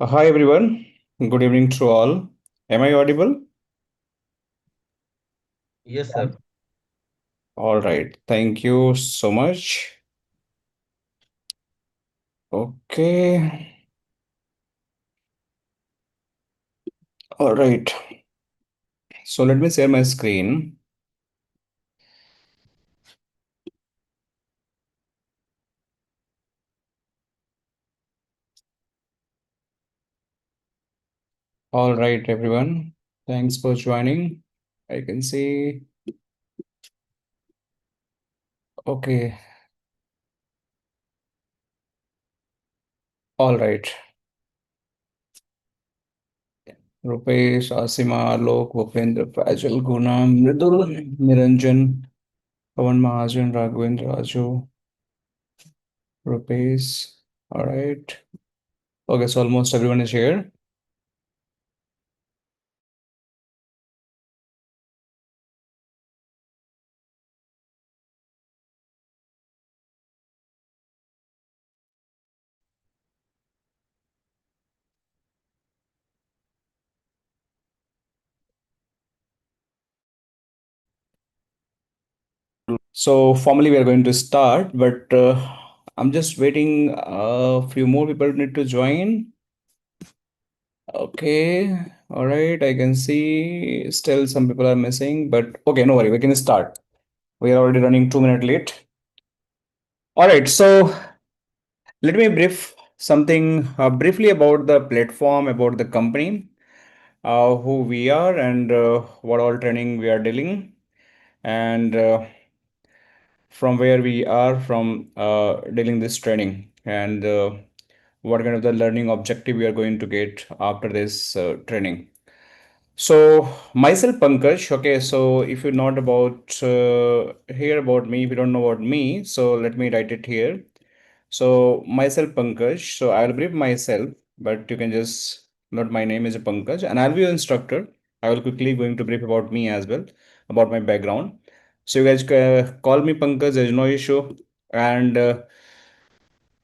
Hi everyone. Good evening to all. Am I audible? Yes, sir. All right. Thank you so much. Okay. All right. So let me share my screen. All right, everyone. Thanks for joining. I can see. Okay. All right. Rupesh, Asima, Alok, Bhupendra, Fajal, Guna, Mridul, Niranjan, Pawan Mahajan, Raghavendra, Raju, Rupesh. All right. Okay, so almost everyone is here. So formally we are going to start, but I'm just waiting. A few more people need to join. Okay, all right. I can see still some people are missing, but okay, no worry. We can start. We are already running 2 minutes late. All right. So let me brief something briefly about the platform, about the company, who we are, and what all training we are dealing, and from where we are from dealing this training and what kind of the learning objective we are going to get after this training. So myself Pankaj, okay, so if you're not about hear about me, if you don't know about me, so let me write it here. So myself Pankaj, so I'll brief myself, but you can just note my name is Pankaj and I'll be your instructor. I will quickly going to brief about me as well, about my background. So you guys call me Pankaj, there's no issue. And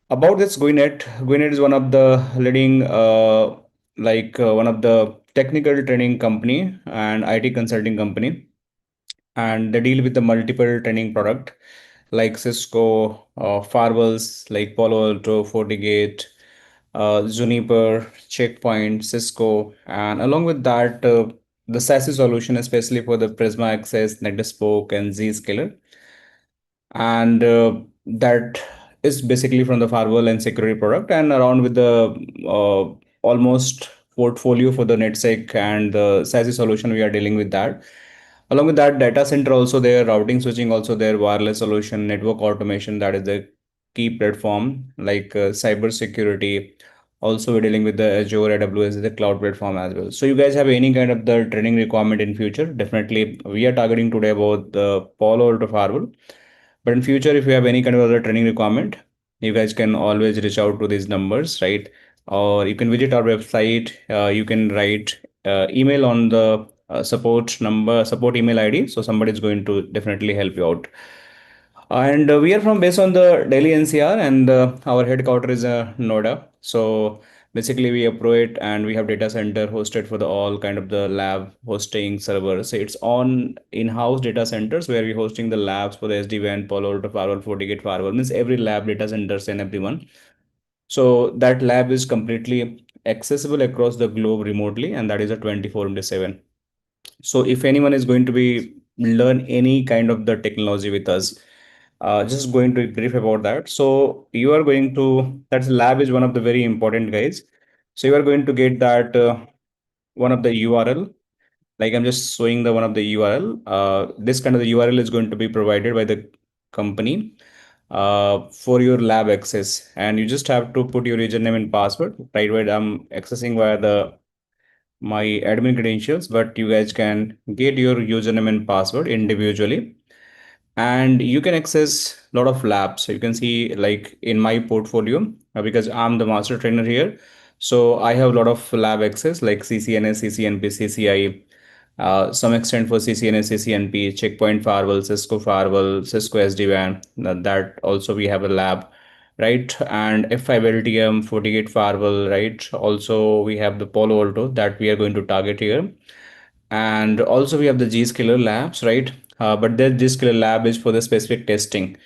about this GUINET is one of the leading, one of the technical training company and IT consulting company, and they deal with the multiple training product like Cisco, firewalls like Palo Alto, FortiGate, Juniper, Checkpoint, Cisco, and along with that, the SASE solution, especially for the Prisma Access, NetSpoke, and Zscaler, and that is basically from the firewall and security product, and around with the almost portfolio for the NetSec and the SASE solution, we are dealing with that. Along with that, data center also there, routing switching also there, wireless solution, network automation, that is the key platform, like cybersecurity. Also, we're dealing with the Azure, AWS, the cloud platform as well. So you guys have any kind of the training requirement in future? Definitely, we are targeting today about the Palo Alto Firewall. But in future, if you have any kind of other training requirement, you guys can always reach out to these numbers, right? Or you can visit our website. You can write email on the support email ID. So somebody is going to definitely help you out. And we are from based on the Delhi NCR, and our headquarters is Noida. So basically, we operate and we have data center hosted for the all kind of the lab hosting servers. So it's on in-house data centers where we're hosting the labs for the SD-WAN, Palo Alto Firewall, FortiGate Firewall, means every lab data centers and everyone. So that lab is completely accessible across the globe remotely, and that is a 24 into 7. So if anyone is going to be learn any kind of the technology with us, just going to brief about that. So you are going to, that lab is one of the very important guys. So you are going to get that one of the URL. Like I'm just showing the one of the URL. This kind of the URL is going to be provided by the company for your lab access, and you just have to put your username and password. Right, where I'm accessing via the my admin credentials, but you guys can get your username and password individually, and you can access a lot of labs. So you can see like in my portfolio, because I'm the master trainer here, so I have a lot of lab access like CCNA, CCNP, CCI, some extent for CCNA, CCNP, Checkpoint Firewall, Cisco Firewall, Cisco SD-WAN. That also we have a lab right? And F5 LTM, 48 firewall, right? Also, we have the Palo Alto that we are going to target here. And also we have the Zscaler labs, right? But the Zscaler lab is for the specific testing,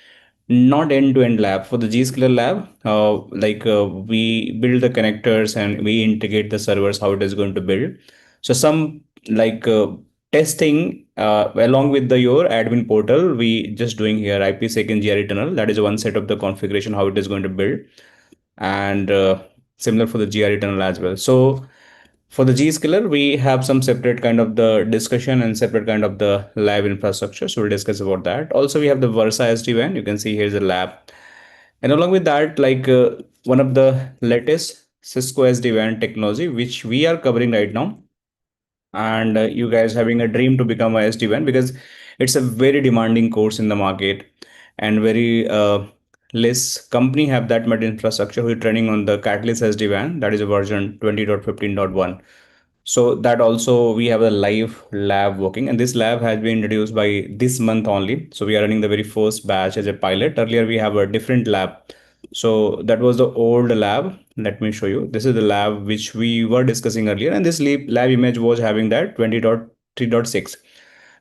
not end-to-end lab. For the Zscaler lab, we build the connectors and we integrate the servers, how it is going to build. So some like testing along with the your admin portal, we just doing here IPsec and GRE tunnel. That is one set of the configuration, how it is going to build. And similar for the GRE tunnel as well. So for the Gskiller, we have some separate kind of the discussion and separate kind of the lab infrastructure. So we'll discuss about that. Also, we have the Versa SD-WAN. You can see here's a lab. And along with that, one of the latest Cisco SD-WAN technology, which we are covering right now. And you guys having a dream to become a SD-WAN because it's a very demanding course in the market and very less company have that much infrastructure who are training on the Catalyst SD-WAN. That is a version 20.15.1. So that also we have a live lab working, and this lab has been introduced by this month only. So we are running the very first batch as a pilot. Earlier we have a different lab. So that was the old lab. Let me show you. This is the lab which we were discussing earlier, and this lab image was having that 20.3.6.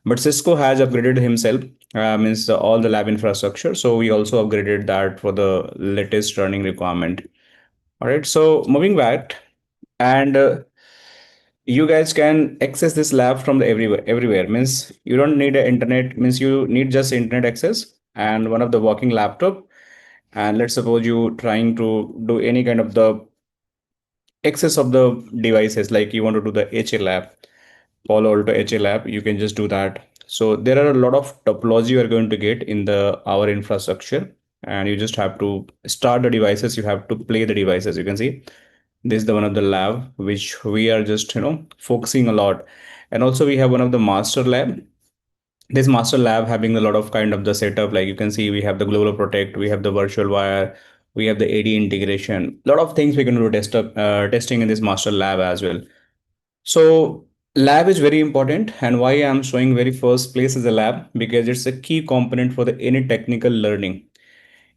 But Cisco has upgraded himself, means all the lab infrastructure. So we also upgraded that for the latest running requirement. All right. So moving back, and you guys can access this lab from the everywhere means you don't need a internet, means you need just internet access and one of the working laptop. And let's suppose you trying to do any kind of the access of the devices, like you want to do the HA lab, Palo Alto HA lab, you can just do that. So there are a lot of topology you are going to get in the our infrastructure, and you just have to start the devices, you have to play the devices. You can see this is the one of the lab which we are just focusing a lot. And also we have one of the master lab. This master lab having a lot of kind of the setup, like you can see we have the global protect, we have the virtual wire, we have the AD integration, a lot of things we can do testing in this master lab as well. So lab is very important, and why I'm showing very first place is a lab because it's a key component for the any technical learning.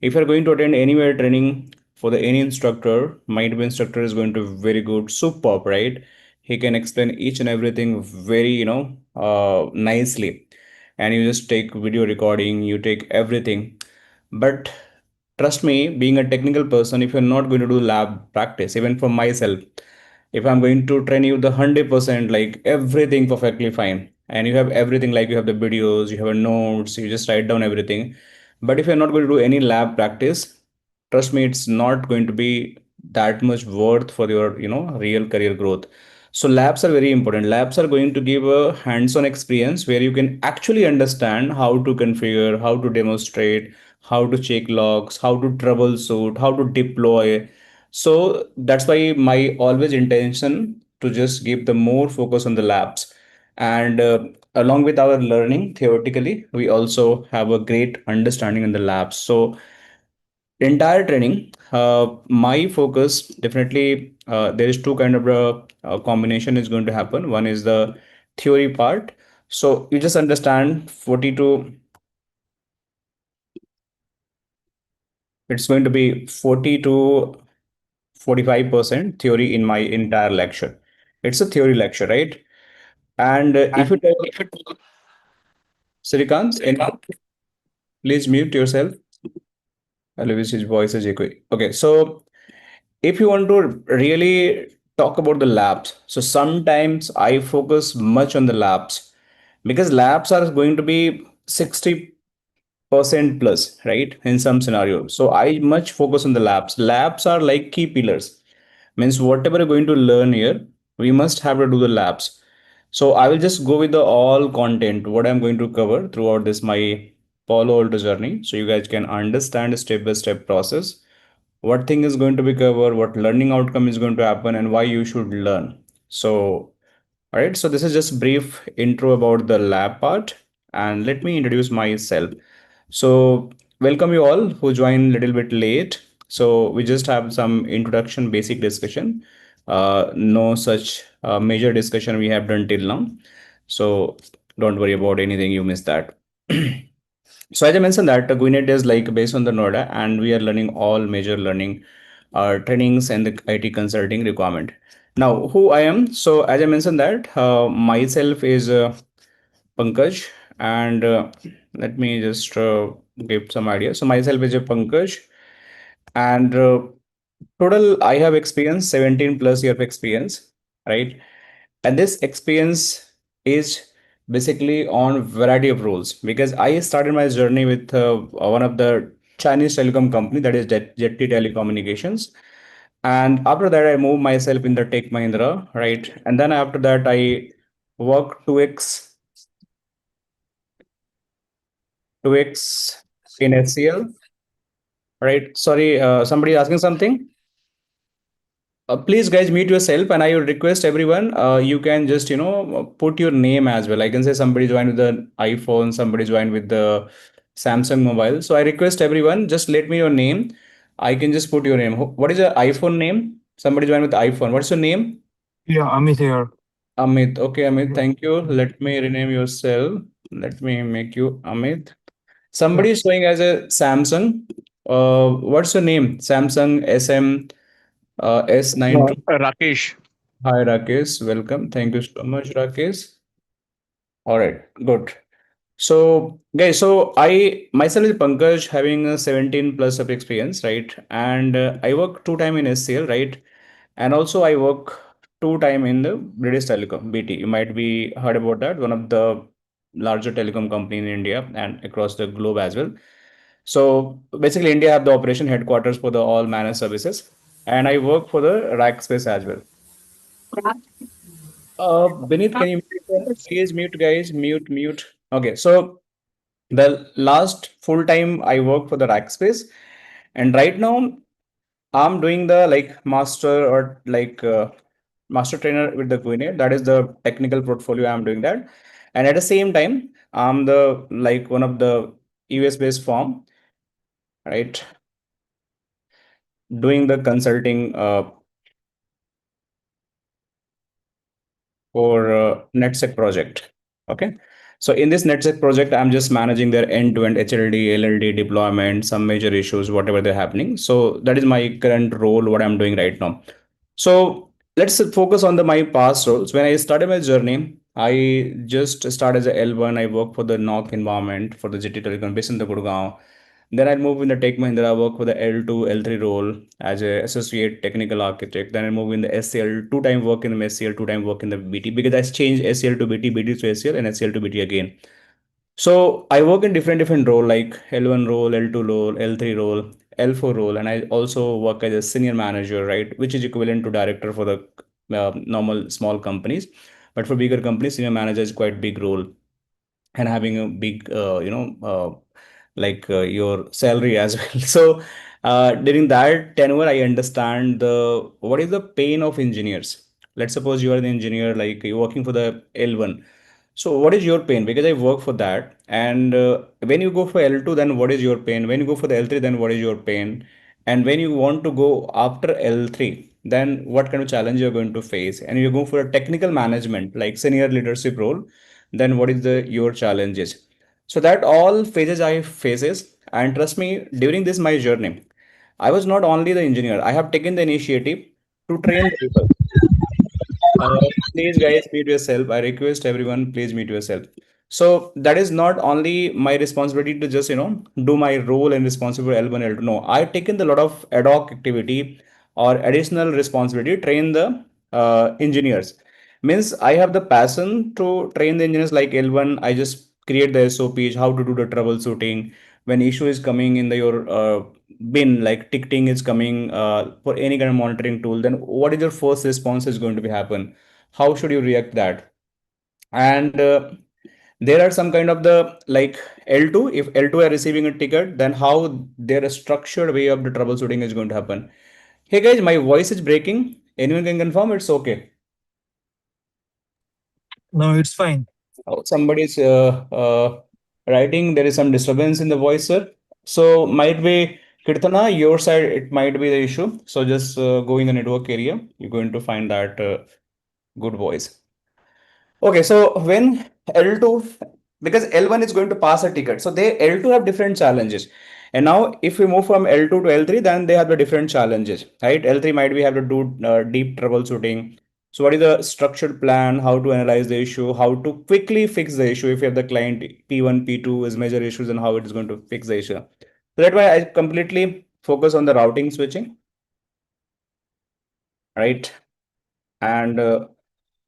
If you're going to attend anywhere training for the any instructor, might be instructor is going to very good, superb, right? He can explain each and everything very nicely, and you just take video recording, you take everything. But trust me, being a technical person, if you're not going to do lab practice, even for myself, if I'm going to train you the 100%, like everything perfectly fine, and you have everything, like you have the videos, you have a notes, you just write down everything. But if you're not going to do any lab practice, trust me, it's not going to be that much worth for your, real career growth. So labs are very important. Labs are going to give a hands-on experience where you can actually understand how to configure, how to demonstrate, how to check logs, how to troubleshoot, how to deploy. So that's why my always intention to just give the more focus on the labs. And along with our learning theoretically, we also have a great understanding in the labs. So entire training, my focus definitely, there is two kind of combination is going to happen. One is the theory part. So you just understand 40 to, it's going to be 40 to 45% theory in my entire lecture. It's a theory lecture, right? And if you tell Srikant, please mute yourself. Otherwise, his voice is echoing. Okay, so if you want to really talk about the labs, so sometimes I focus much on the labs because labs are going to be 60% plus, right? In some scenarios. So I much focus on the labs. Labs are like key pillars. Means whatever you're going to learn here, we must have to do the labs. So I will just go with the all content, what I'm going to cover throughout this my Palo Alto journey. So you guys can understand step by step process, what thing is going to be covered, what learning outcome is going to happen, and why you should learn. So, all right. So this is just brief intro about the lab part, and let me introduce myself. So welcome you all who joined a little bit late. So we just have some introduction, basic discussion. No such major discussion we have done till now. So don't worry about anything you missed that. So as I mentioned that Gwinnett is like based on the Noida, and we are learning all major learning trainings and the IT consulting requirement. Now, who I am? So as I mentioned that myself is Pankaj, and let me just give some idea. So myself is a Pankaj, and total I have experience 17 plus year of experience, right? And this experience is basically on variety of roles because I started my journey with one of the Chinese telecom company, that is Jetty Telecommunications. And after that, I moved myself in the Tech Mahindra, right? And then after that, I worked 2x in HCL, right? Sorry, somebody asking something? Please, guys, mute yourself, and I would request everyone. You can just put your name as well. I can say somebody joined with the iPhone, somebody joined with the Samsung mobile. So I request everyone, just let me your name. I can just put your name. What is your iPhone name? Somebody joined with iPhone. What's your name? Yeah, Amit here. Amit. Okay, Amit. Yeah, Thank you. Let me rename yourself. Let me make you Amit. yeah. Somebody is showing as a Samsung. What's your name? Samsung SM S92. Rakesh. Hi, Rakesh. Welcome. Thank you so much, Rakesh. All right, good. So, guys, so I myself is Pankaj, having a 17 plus of experience, right? And I work two time in SCL, right? And also I work two time in the British Telecom, BT. You might be heard about that, one of the larger telecom company in India and across the globe as well. So basically, India have the operation headquarters for the all managed services, and I work for the rack space as well. Beneath, can you please mute, guys? Mute, mute. Okay, so the last full time I work for the Rackspace, and right now I'm doing the like master or like master trainer with the Gwinnett. That is the technical portfolio I'm doing that, and at the same time I'm the like one of the US based firm, right? Doing the consulting for NetSec project. Okay. So in this NetSec project, I'm just managing their end-to-end HLD, LLD deployment, some major issues, whatever they're happening. So that is my current role, what I'm doing right now. So let's focus on the my past roles. When I started my journey, I just started as a L1. I worked for the NOC environment for the GT Telecom based in the Gurgaon. Then I moved in the Tech Mahindra, I work for the L2, L3 role as a associate technical architect. Then I moved in the SCL, two-time work in the SCL, two-time work in the BT because I changed SCL to BT, BT to SCL, and SCL to BT again. So I work in different role like L1 role, L2 role, L3 role, L4 role, and I also work as a senior manager, right, which is equivalent to director for the normal small companies. But for bigger companies, senior manager is quite big role and having a big your salary as well. So during that tenure I understand the what is the pain of engineers. Let's suppose you are an engineer, like you're working for the L1. So what is your pain? Because I work for that. And when you go for L2, then what is your pain? When you go for the L3, then what is your pain? And when you want to go after L3, then what kind of challenge you're going to face? And you go for a technical management, like senior leadership role, then what is the your challenges? So that all phases I faces, and trust me, during this my journey, I was not only the engineer. I have taken the initiative to train the people. Please, guys, mute yourself. I request everyone, please mute yourself. So that is not only my responsibility to just do my role and responsibility L1 L2. No, I've taken the lot of ad hoc activity or additional responsibility to train the engineers. Means I have the passion to train the engineers like L1. I just create the SOPs, how to do the troubleshooting when issue is coming in the your bin, like ticketing is coming for any kind of monitoring tool. Then what is your first response is going to be happen? How should you react that? And there are some kind of the like L2. If L2 are receiving a ticket, then how their structured way of the troubleshooting is going to happen. Hey guys, my voice is breaking. Anyone can confirm it's okay. No, it's fine. Oh, somebody's writing there is some disturbance in the voice, sir. So might be Kirtana, your side, it might be the issue. So just go in the network area. You're going to find that good voice. Okay, so when L2 because L1 is going to pass a ticket. So they L2 have different challenges. And now if we move from L2 to L3, then they have the different challenges, right? L3 might be have to do deep troubleshooting. So what is the structured plan, how to analyze the issue, how to quickly fix the issue if you have the client P1, P2 is major issues and how it is going to fix the issue. So that's why I completely focus on the routing switching, right? And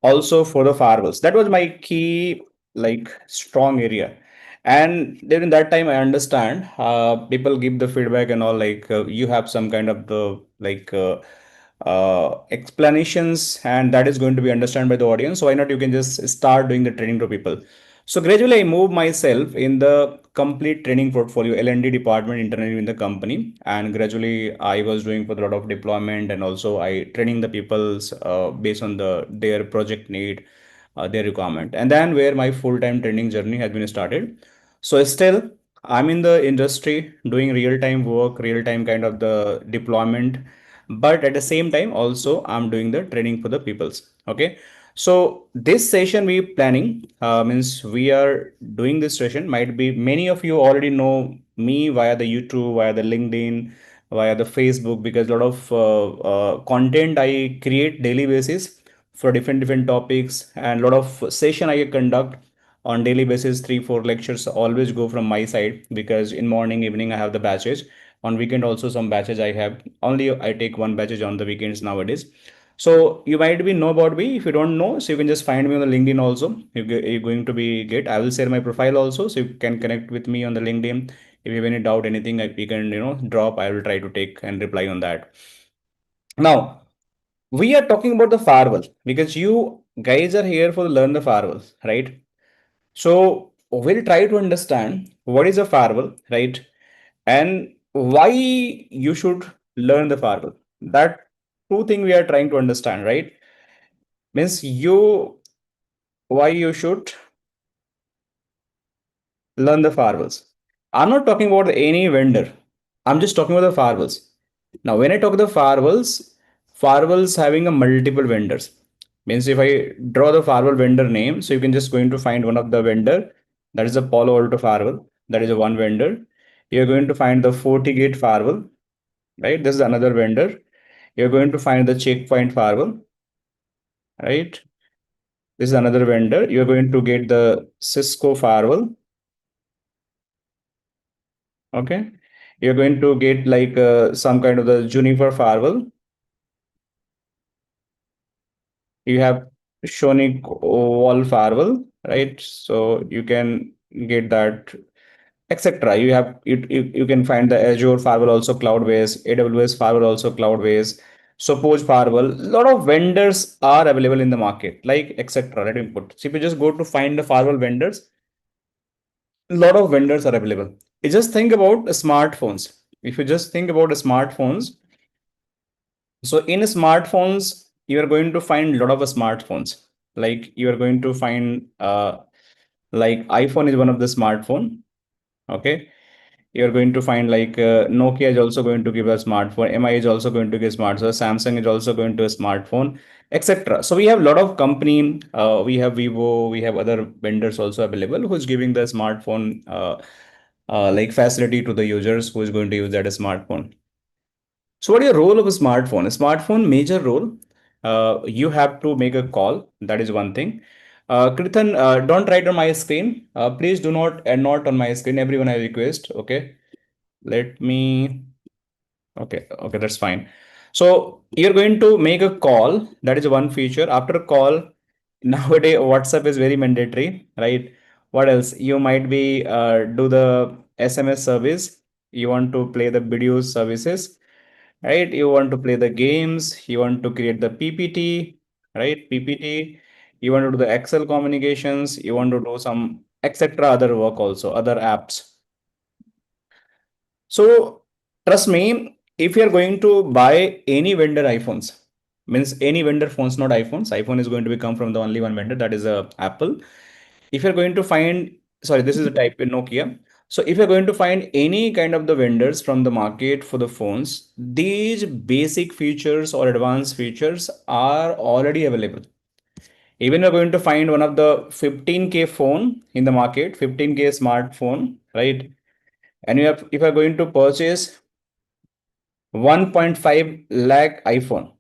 also for the firewalls. That was my key, like strong area. And during that time, I understand people give the feedback and all, like you have some kind of the explanations, and that is going to be understood by the audience. So why not you can just start doing the training to people. So gradually, I moved myself in the complete training portfolio, L&D department internally in the company, and gradually I was doing for a lot of deployment, and also I training the people's based on their project need, their requirement, and then where my full-time training journey has been started. So still, I'm in the industry doing real-time work, real-time kind of the deployment, but at the same time also I'm doing the training for the peoples. Okay. So this session we planning means we are doing this session. Might be many of you already know me via the YouTube, via the LinkedIn, via the Facebook, because a lot of content I create daily basis for different topics, and a lot of session I conduct on daily basis. 3 4 lectures always go from my side, because in morning evening I have the batches. On weekend also some batches I have. Only I take one batches on the weekends nowadays. So you might be know about me. If you don't know, so you can just find me on the LinkedIn also. You're going to be get. I will share my profile also, so you can connect with me on the LinkedIn. If you have any doubt, anything, like, you can drop. I will try to take and reply on that. Now we are talking about the firewall because you guys are here for learn the firewall, right? So we'll try to understand what is a firewall, right? And why you should learn the firewall. That two thing we are trying to understand, right? Means you why you should learn the firewalls. I'm not talking about any vendor. I'm just talking about the firewalls. Now, when I talk the firewalls having a multiple vendors. Means if I draw the firewall vendor name, so you can just going to find one of the vendor. That is a Palo Alto firewall. That is a one vendor. You're going to find the FortiGate firewall, right? This is another vendor. You're going to find the Checkpoint firewall, right? This is another vendor. You're going to get the Cisco firewall. Okay. You're going to get like some kind of the Juniper firewall. You have Sonic wall firewall, right? So you can get that, etc. You can find the Azure firewall also cloud based, AWS firewall also cloud based, Suppose firewall. A lot of vendors are available in the market, like etc. Let me put. So if you just go to find the firewall vendors, a lot of vendors are available. You just think about smartphones. If you just think about smartphones, so in smartphones, you are going to find a lot of smartphones. Like you are going to find like iPhone is one of the smartphone. Okay. You're going to find like Nokia is also going to give a smartphone. MI is also going to give smartphone. Samsung is also going to a smartphone, etc. So we have a lot of company. We have Vivo. We have other vendors also available who's giving the smartphone like facility to the users who is going to use that smartphone. So what is the role of a smartphone? A smartphone major role. You have to make a call. That is one thing. Kirtan, don't write on my screen. Please do not and not on my screen. Everyone I request. Okay. Let me. Okay. Okay. That's fine. So you're going to make a call. That is one feature. After a call, nowadays WhatsApp is very mandatory, right? What else? You might be do the SMS service. You want to play the video services, right? You want to play the games, you want to create the PPT, right? PPT, you want to do the Excel communications, you want to do some etc. other work also, other apps. So trust me, if you're going to buy any vendor iPhones, means any vendor phones, not iPhones, iPhone is going to be come from the only one vendor, that is Apple. If you're going to find, sorry, this is a type in Nokia. So if you're going to find any kind of the vendors from the market for the phones, these basic features or advanced features are already available. Even you're going to find one of the 15K phone in the market, 15K smartphone, right? And you have, if you're going to purchase 1.5 lakh iPhone,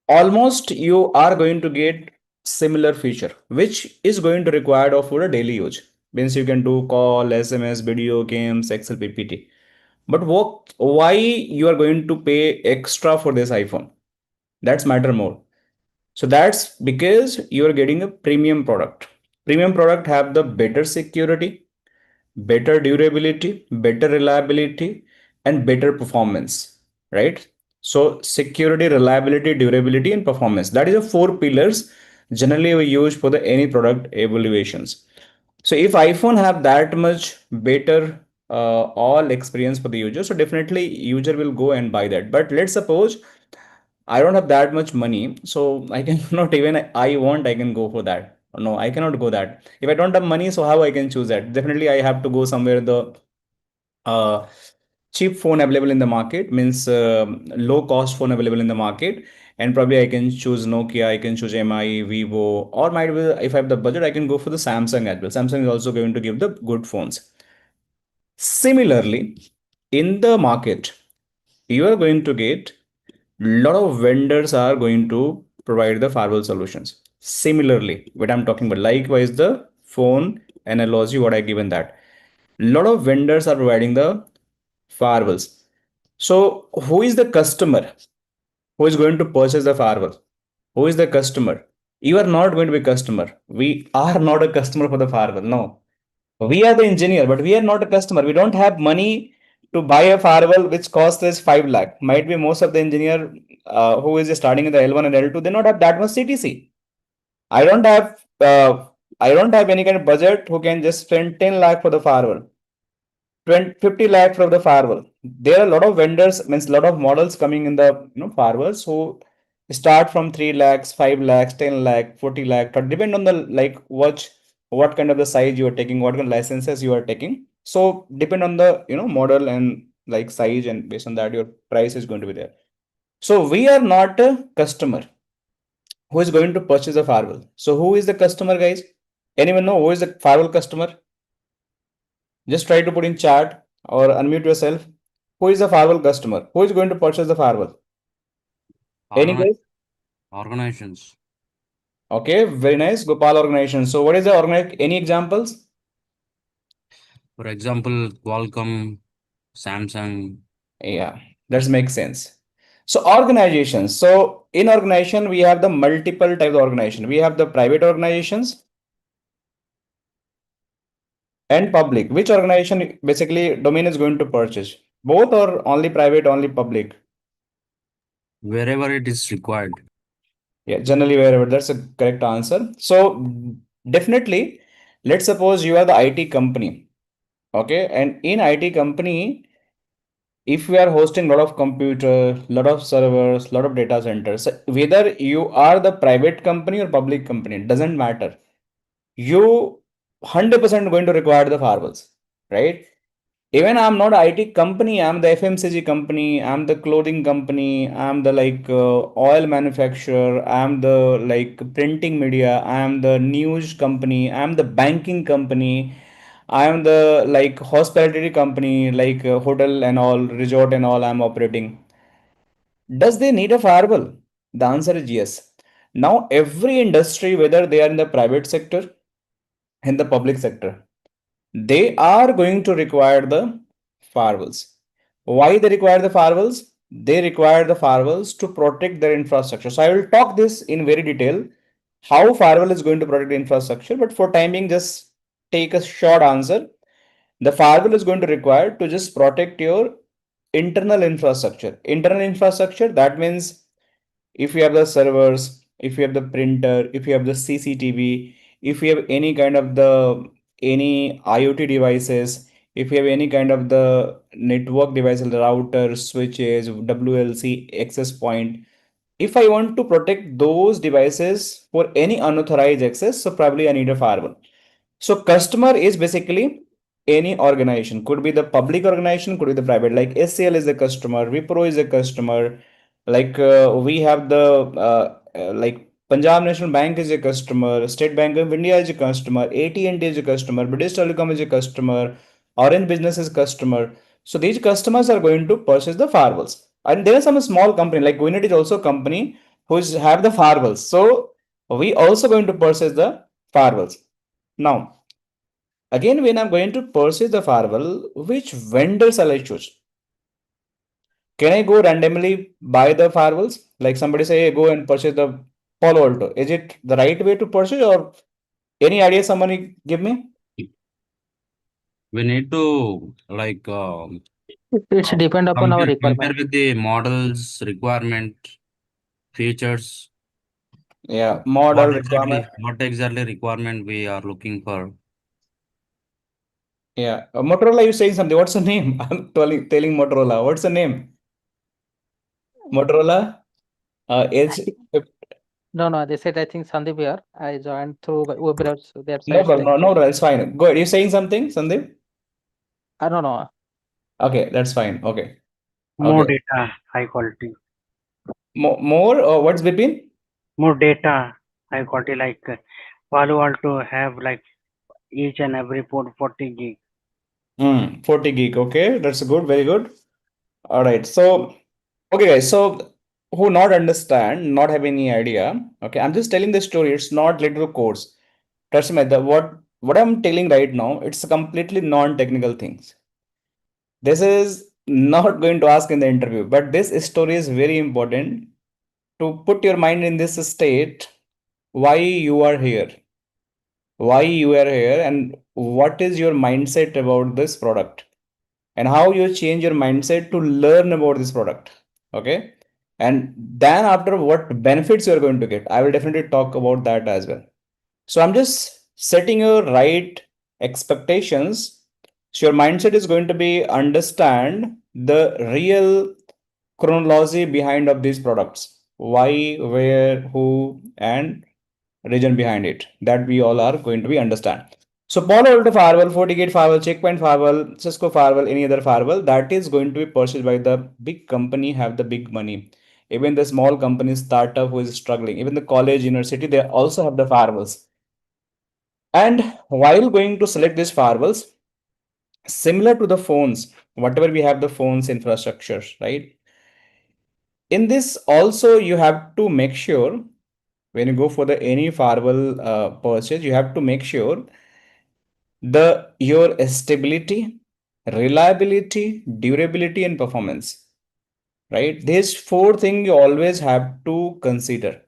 almost you are going to get similar feature, which is going to require of for a daily use. Means you can do call, SMS, video games, Excel, PPT. But why you are going to pay extra for this iPhone? That's matter more. So that's because you are getting a premium product. Premium product have the better security, better durability, better reliability, and better performance, right? So security, reliability, durability, and performance. That is the four pillars generally we use for the any product evaluations. So if iPhone have that much better all experience for the user, so definitely user will go and buy that. But let's suppose I don't have that much money, so I cannot even I want I can go for that. No, I cannot go that. If I don't have money, so how I can choose that? Definitely I have to go somewhere the uh, cheap phone available in the market, means low cost phone available in the market, and probably I can choose Nokia, I can choose MI, Vivo, or might be if I have the budget, I can go for the Samsung as well. Samsung is also going to give the good phones. Similarly, in the market, you are going to get lot of vendors are going to provide the firewall solutions. Similarly, what I'm talking about, likewise the phone analogy, what I given that. Lot of vendors are providing the firewalls. So who is the customer who is going to purchase the firewall? Who is the customer? You are not going to be customer. We are not a customer for the firewall. No, we are the engineer, but we are not a customer. We don't have money to buy a firewall which costs us 5 lakh. Might be most of the engineer who is starting in the L1 and L2, they not have that much CTC. I don't have I don't have any kind of budget who can just spend 10 lakh for the firewall. 20, 50 lakh from the firewall. There are a lot of vendors, means a lot of models coming in the firewalls who start from 3 lakhs, 5 lakhs, 10 lakh, 40 lakh, depend on the like what kind of the size you are taking, what kind of licenses you are taking. So depend on the model and like size, and based on that your price is going to be there. So we are not a customer who is going to purchase a firewall. So who is the customer, guys? Anyone know who is the firewall customer? Just try to put in chat or unmute yourself. Who is the firewall customer? Who is going to purchase the firewall? Any Organi- guys? Organizations. Okay, very nice. Gopal organization. So what is the organization? Any examples? For example, Qualcomm, Samsung. Yeah, that makes sense. So organizations. So in organization, we have the multiple types of organization. We have the private organizations and public. Which organization basically domain is going to purchase? Both or only private, only public? Wherever it is required. Yeah, generally wherever. That's a correct answer. So definitely, let's suppose you are the IT company. Okay, and in IT company, if we are hosting a lot of computer, lot of servers, lot of data centers, so whether you are the private company or public company, it doesn't matter. You 100% going to require the firewalls, right? Even I'm not IT company, I'm the FMCG company, I'm the clothing company, I'm the like oil manufacturer, I'm the like printing media, I'm the news company, I'm the banking company, I'm the like hospitality company, like hotel and all, resort and all I'm operating. Does they need a firewall? The answer is yes. Now every industry, whether they are in the private sector, in the public sector, they are going to require the firewalls. Why they require the firewalls? They require the firewalls to protect their infrastructure. So I will talk this in very detail how firewall is going to protect the infrastructure. But for time being, just take a short answer. The firewall is going to require to just protect your internal infrastructure. Internal infrastructure, that means if you have the servers, if you have the printer, if you have the CCTV, if you have any kind of the any IoT devices, if you have any kind of the network devices, router, switches, WLC, access point, if I want to protect those devices for any unauthorized access, so probably I need a firewall. So customer is basically any organization, could be the public organization, could be the private. Like SCL is a customer, Wipro is a customer. Like we have the like Punjab National Bank is a customer, State Bank of India is a customer, AT&T is a customer, British Telecom is a customer, Orange Business is customer. So these customers are going to purchase the firewalls. And there are some small company like Winnet is also a company who's have the firewalls. So we also going to purchase the firewalls. Now, again, when I'm going to purchase the firewall, which vendor shall I choose? Can I go randomly buy the firewalls? Like somebody say, hey, go and purchase the Palo Alto. Is it the right way to purchase or any idea someone give me? We need to It's depend upon our compare requirement. with the models, requirement, features, Yeah, model requirement. what exactly requirement we are looking for. Yeah, Motorola, you saying something. What's the name? I'm telling Motorola. What's the name? Motorola? Edge. No, no, they said I think Sandeep here. I joined through Uber, so that's why No it's problem. like No, no, it's fine. Go ahead. You saying something, Sandeep? I don't know. Okay, that's fine. Okay. More Okay. data, high quality. More, what's between? More data, high quality. Like Palo Alto have like each and every port 40 gig. 40 gig. Okay, that's good. Very good. All right. So, okay, guys. So, who not understand, not have any idea. Okay, I'm just telling the story. It's not little course. Trust me. What I'm telling right now, it's completely non-technical things. This is not going to ask in the interview, but this story is very important to put your mind in this state. Why you are here? Why you are here, and what is your mindset about this product? And how you change your mindset to learn about this product. Okay, and then after what benefits you are going to get, I will definitely talk about that as well. So I'm just setting your right expectations, so your mindset is going to be understand the real chronology behind of these products, why, where, who, and region behind it, that we all are going to be understand. So Palo Alto firewall, FortiGate firewall, Checkpoint firewall, Cisco firewall, any other firewall that is going to be purchased by the big company have the big money. Even the small company startup who is struggling, even the college, university, they also have the firewalls. And while going to select these firewalls, similar to the phones, whatever we have the phones infrastructure, right? In this also you have to make sure when you go for the any firewall purchase, you have to make sure the your stability, reliability, durability, and performance. Right? These four things you always have to consider.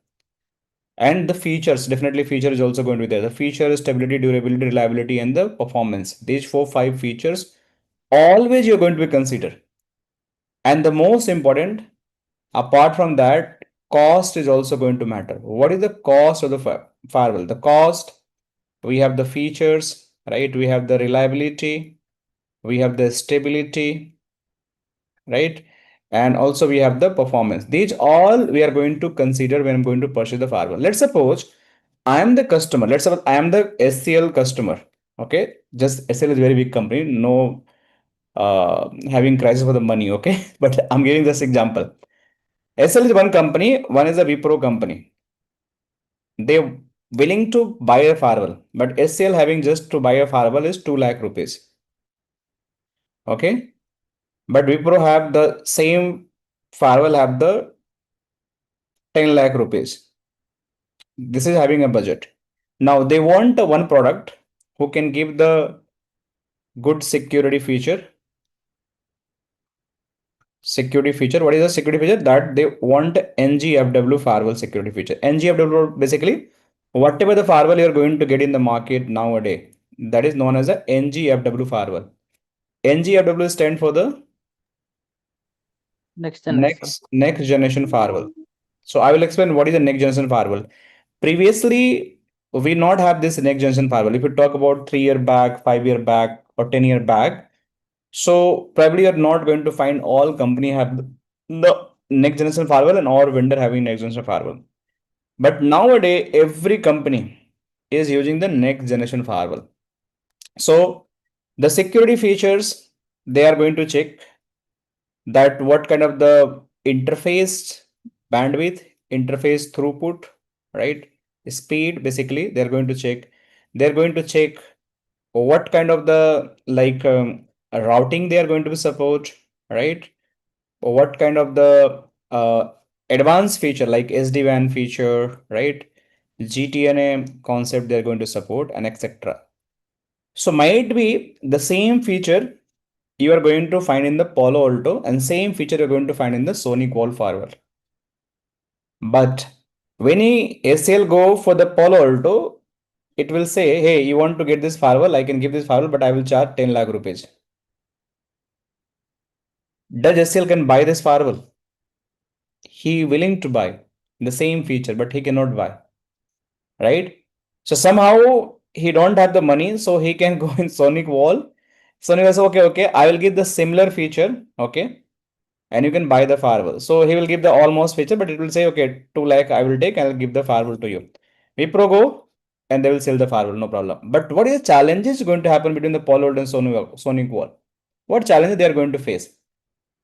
And the features, definitely feature is also going to be there. The feature, stability, durability, reliability, and the performance. These four, five features, always you're going to be consider. And the most important, apart from that, cost is also going to matter. What is the cost of the firewall? The cost, we have the features, right? We have the reliability, we have the stability, right? And also we have the performance. These all we are going to consider when I'm going to purchase the firewall. Let's suppose I am the customer. Let's suppose I am the SCL customer. Okay, just SCL is a very big company. No having crisis for the money. Okay, but I'm giving this example. SL is one company, one is a Wipro company. They willing to buy a firewall, but SCL having just to buy a firewall is 2 lakh rupees. Okay, but Wipro have the same firewall have the 10 lakh rupees. This is having a budget. Now they want one product who can give the good security feature. Security feature. What is the security feature? That they want NGFW firewall security feature. NGFW basically whatever the firewall you are going to get in the market nowadays, that is known as a NGFW firewall. NGFW stand for the Next generation. next generation firewall. So I will explain what is the next generation firewall. Previously, we not have this next generation firewall. If you talk about 3 year back, 5 year back, or 10 year back, so probably you're not going to find all company have the next generation firewall and all vendor having next generation firewall. But nowadays, every company is using the next generation firewall. So the security features, they are going to check that what kind of the interface bandwidth, interface throughput, right? Speed, basically, they're going to check. They're going to check what kind of the routing they are going to be support, right? What kind of the advanced feature like SD-WAN feature, right? GTNA concept they're going to support, and etc. So might be the same feature you are going to find in the Palo Alto and same feature you're going to find in the Sony Qual firewall. But when a SL go for the Palo Alto, it will say, hey, you want to get this firewall, I can give this firewall, but I will charge 10 lakh rupees. Does SL can buy this firewall? He willing to buy the same feature, but he cannot buy, right? So somehow he don't have the money, so he can go in Sonic Wall. Sonic will say, okay, I will give the similar feature, okay, and you can buy the firewall. So he will give the almost feature, but it will say, okay, 2 lakh I will take and I'll give the firewall to you. Wipro go and they will sell the firewall, no problem. But what is the challenges going to happen between the Palo Alto and Sonic Wall? What challenges they are going to face?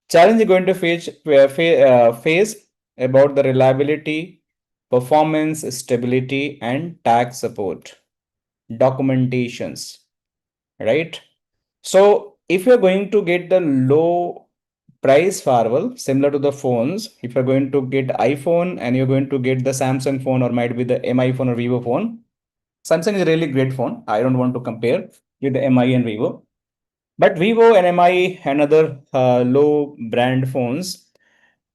Challenge is going to face about the reliability, performance, stability, and tag support, documentations, right? So if you're going to get the low price firewall similar to the phones, if you're going to get iPhone and you're going to get the Samsung phone or might be the MI phone or Vivo phone, Samsung is a really great phone. I don't want to compare with the MI and Vivo. But Vivo and MI and other low brand phones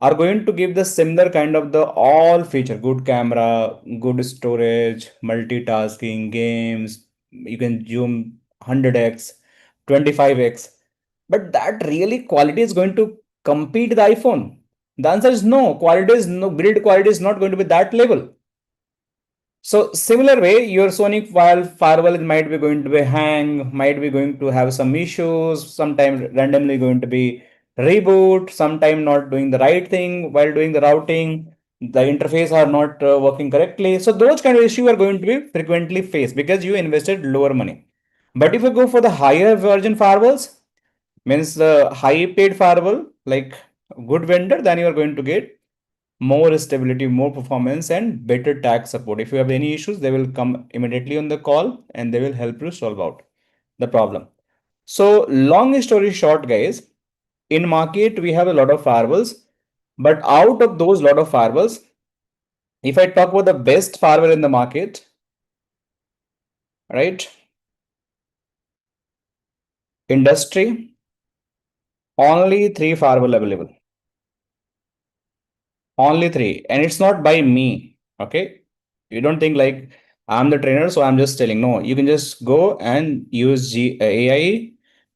are going to give the similar kind of the all feature, good camera, good storage, multitasking, games, you can zoom 100x, 25x. But that really quality is going to compete the iPhone. The answer is no. Quality is no, grid quality is not going to be that level. So similar way, your Sonic firewall might be going to be hang, might be going to have some issues, sometimes randomly going to be reboot, sometime not doing the right thing while doing the routing, the interface are not working correctly. So those kind of issues are going to be frequently faced because you invested lower money. But if you go for the higher version firewalls, means the high paid firewall, like good vendor, then you are going to get more stability, more performance, and better tag support. If you have any issues, they will come immediately on the call and they will help you solve out the problem. So long story short, guys, in market, we have a lot of firewalls, but out of those lot of firewalls, if I talk about the best firewall in the market, right? Industry, only 3 firewall available. Only 3. And it's not by me. Okay. You don't think like I'm the trainer, so I'm just telling. No, you can just go and use AI,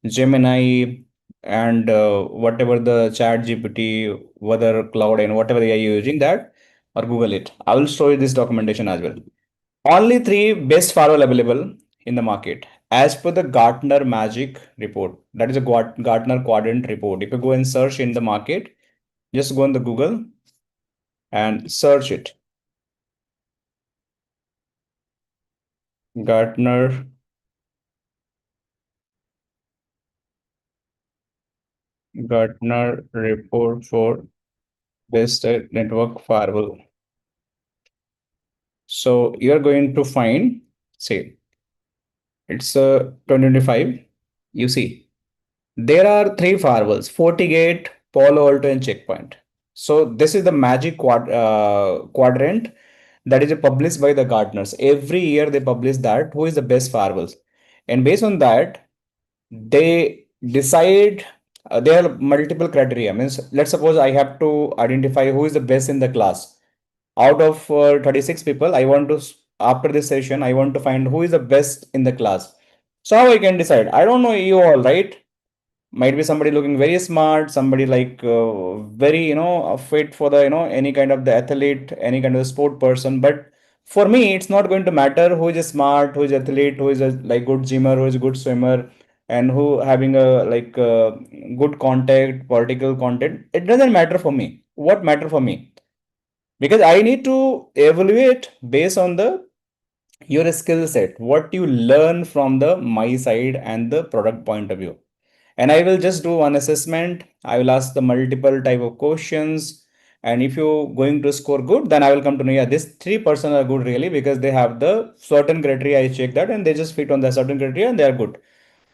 Gemini, and whatever the chat GPT, whether cloud and whatever AI you're using that, or Google it. I will show you this documentation as well. Only 3 best firewall available in the market as per the Gartner Magic report. That is a Gartner Quadrant report. If you go and search in the market, just go on the Google and search it. Gartner report for best network firewall. So you're going to find, say, it's 2025. You see, there are 3 firewalls: FortiGate, Palo Alto, and Checkpoint. So this is the magic quadrant that is published by the Gartners. Every year they publish that who is the best firewalls, and based on that they decide. There are multiple criteria. Means let's suppose I have to identify who is the best in the class. Out of 36 people, I want to after this session I want to find who is the best in the class. So how I can decide? I don't know you all, right? Might be somebody looking very smart, somebody like very fit for the any kind of the athlete, any kind of sport person. But for me it's not going to matter who is smart, who is athlete, who is a like good gymmer, who is a good swimmer, and who having a like good contact, political content. It doesn't matter for me. What matter for me, because I need to evaluate based on the your skill set, what you learn from the my side and the product point of view. And I will just do one assessment. I will ask the multiple type of questions, And if you going to score good, then I will come to know, yeah, this 3% are good really because they have the certain criteria. I check that and they just fit on the certain criteria and they are good.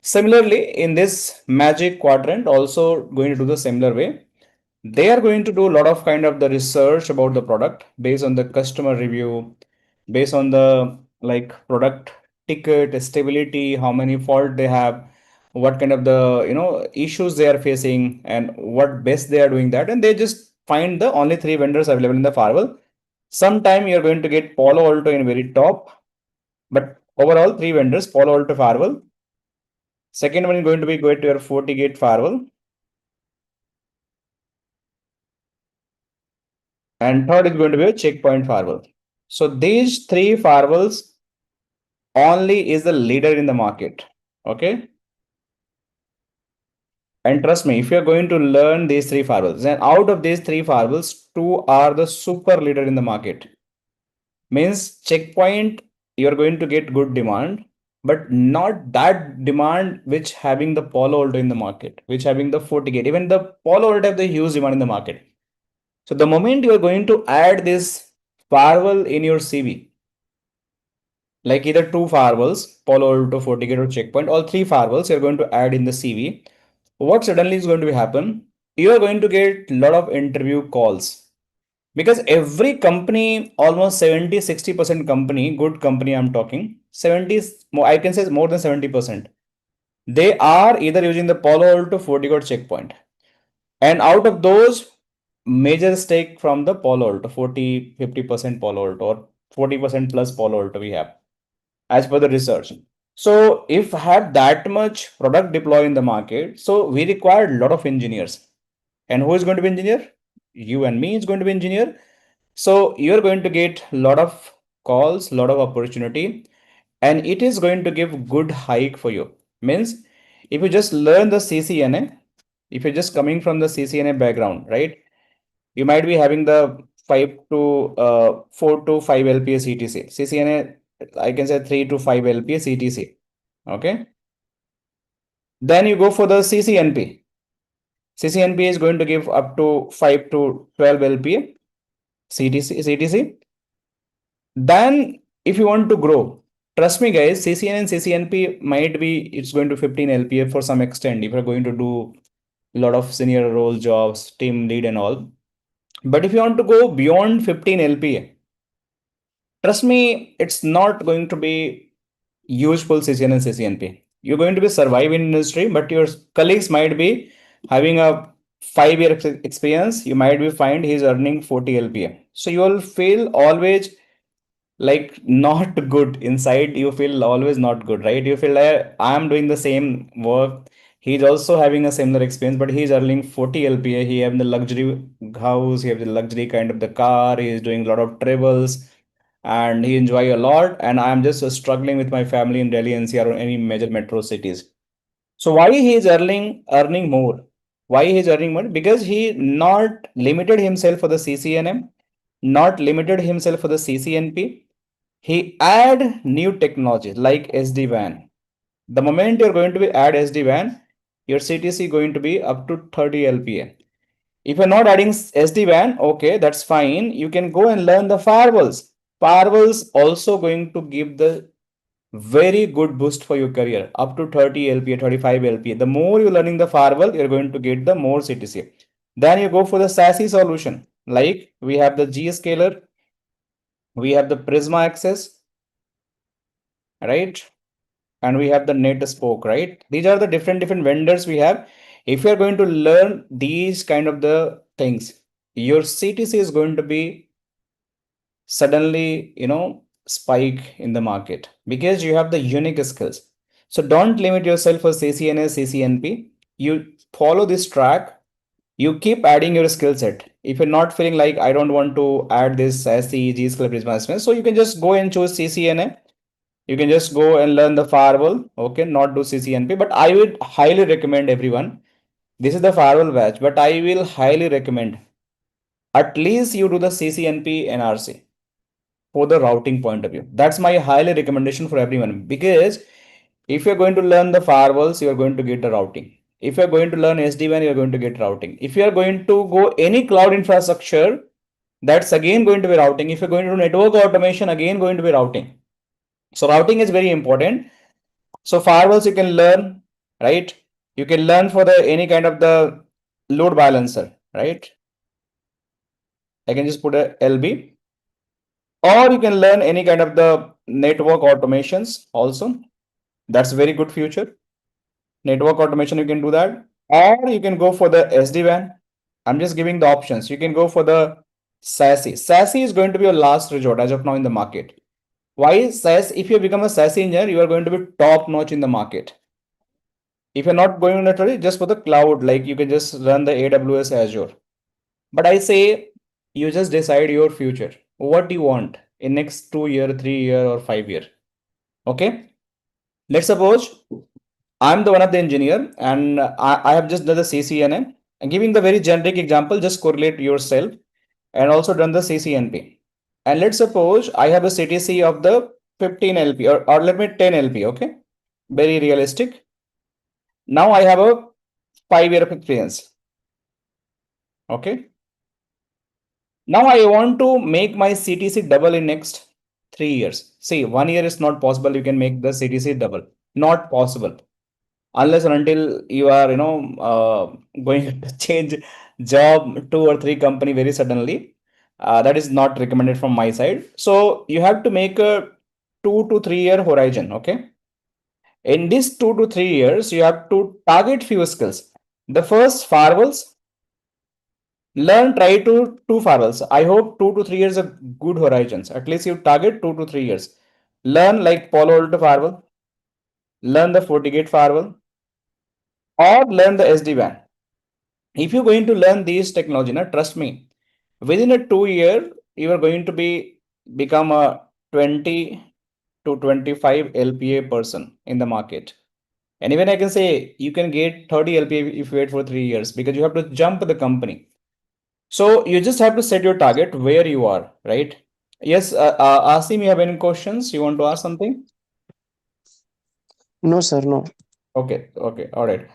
Similarly, in this magic quadrant, also going to do the similar way. They are going to do a lot of kind of the research about the product based on the customer review, based on the like product ticket stability, how many fault they have, what kind of the issues they are facing, and what best they are doing that, and they just find the only three vendors available in the firewall. Sometime you're going to get Palo Alto in very top, but overall three vendors: Palo Alto Firewall. Second one is going to be go to your FortiGate Firewall. And third is going to be a Checkpoint Firewall. So these three firewalls only is the leader in the market. Okay. And trust me, if you're going to learn these three firewalls, then out of these three firewalls, two are the super leader in the market. Means Checkpoint, you're going to get good demand, but not that demand which having the Palo Alto in the market, which having the FortiGate. Even the Palo Alto have the huge demand in the market. So the moment you are going to add this firewall in your CV, like either two firewalls, Palo Alto, FortiGate, or Checkpoint, all three firewalls you're going to add in the CV, what suddenly is going to happen? You are going to get a lot of interview calls because every company, almost 70-60% company, good company I'm talking, 70, I can say more than 70%. They are either using the Palo Alto, FortiGate, or Checkpoint. And out of those, major stake from the Palo Alto, 40-50% Palo Alto, or 40% plus Palo Alto we have as per the research. So if have that much product deploy in the market, so we require a lot of engineers. And who is going to be engineer? You and me is going to be engineer. So you're going to get a lot of calls, a lot of opportunity, and it is going to give good hike for you. Means if you just learn the CCNA, if you're just coming from the CCNA background, right? You might be having the 4 to 5 LPA CTC. CCNA, I can say 3 to 5 LPA CTC. Okay. Then you go for the CCNP. CCNP is going to give up to 5 to 12 LPA CTC. Then if you want to grow, trust me guys, CCN and CCNP might be, it's going to 15 LPA for some extent if you're going to do a lot of senior role jobs, team lead and all. But if you want to go beyond 15 LPA, trust me, it's not going to be useful CCN and CCNP. You're going to be survive in industry, but your colleagues might be having a 5-year experience. You might be find he's earning 40 LPA. So you will feel always like not good inside. You feel always not good, right? You feel like I'm doing the same work. He's also having a similar experience, but he's earning 40 LPA. He have the luxury house, he have the luxury kind of the car, he is doing a lot of travels and he enjoy a lot. And I'm just struggling with my family in Delhi NCR or any major metro cities. So why he is earning more? Why he is earning more? Because he not limited himself for the CCNM, not limited himself for the CCNP. He add new technology like SD-WAN. The moment you're going to be add SD-WAN, your CTC going to be up to 30 LPA. If you're not adding SD-WAN, okay, that's fine. You can go and learn the firewalls. Firewalls also going to give the very good boost for your career up to 30 LPA, 35 LPA. The more you're learning the firewall, you're going to get the more CTC. Then you go for the SASE solution. Like we have the Gscaler, we have the Prisma Access, right? And we have the NetSpoke, right? These are the different vendors we have. If you're going to learn these kind of the things, your CTC is going to be suddenly, spike in the market because you have the unique skills. So don't limit yourself for CCNA, CCNP. You follow this track. You keep adding your skill set. If you're not feeling like I don't want to add this SE, Gscaler, Prisma Management, so you can just go and choose CCNA. You can just go and learn the firewall. Okay, not do CCNP, but I would highly recommend everyone. This is the firewall batch, but I will highly recommend at least you do the CCNP NRC for the routing point of view. That's my highly recommendation for everyone because if you're going to learn the firewalls, you're going to get the routing. If you're going to learn SD-WAN, you're going to get routing. If you're going to go any cloud infrastructure, that's again going to be routing. If you're going to do network automation, again going to be routing. So routing is very important. So firewalls you can learn, right? You can learn for the any kind of the load balancer, right? I can just put a LB, or you can learn any kind of the network automations also. That's very good future. Network automation, you can do that, or you can go for the SD-WAN. I'm just giving the options. You can go for the SASE. SASE is going to be your last resort as of now in the market. Why is SaaS? If you become a SASE engineer, you are going to be top notch in the market. If you're not going literally just for the cloud, like you can just run the AWS Azure. But I say you just decide your future. What do you want in next 2 year, 3 year, or 5 year? Okay. Let's suppose I'm the one of the engineer and I have just done the CCNA. And giving the very generic example, just correlate yourself and also done the CCNP. And let's suppose I have a CTC of the 15 LP or let me 10 LP. Okay. Very realistic. Now I have a 5 year of experience. Okay. Now I want to make my CTC double in next 3 years. See, 1 year is not possible. You can make the CTC double. Not possible. Unless and until you are, going to change job 2 or 3 company very suddenly. That is not recommended from my side. So you have to make a 2 to 3 year horizon. Okay. In these 2 to 3 years, you have to target few skills. The first firewalls, learn, try to two firewalls. I hope 2 to 3 years are good horizons. At least you target 2 to 3 years. Learn like Palo Alto Firewall, learn the FortiGate Firewall, or learn the SD-WAN. If you're going to learn these technology, now trust me, within a 2 year, you are going to become a 20 to 25 LPA person in the market. And even I can say you can get 30 LPA if you wait for 3 years because you have to jump the company. So you just have to set your target where you are, right? Yes, Asim, you have any questions? You want to ask something? No, sir, no. Okay, okay, all right.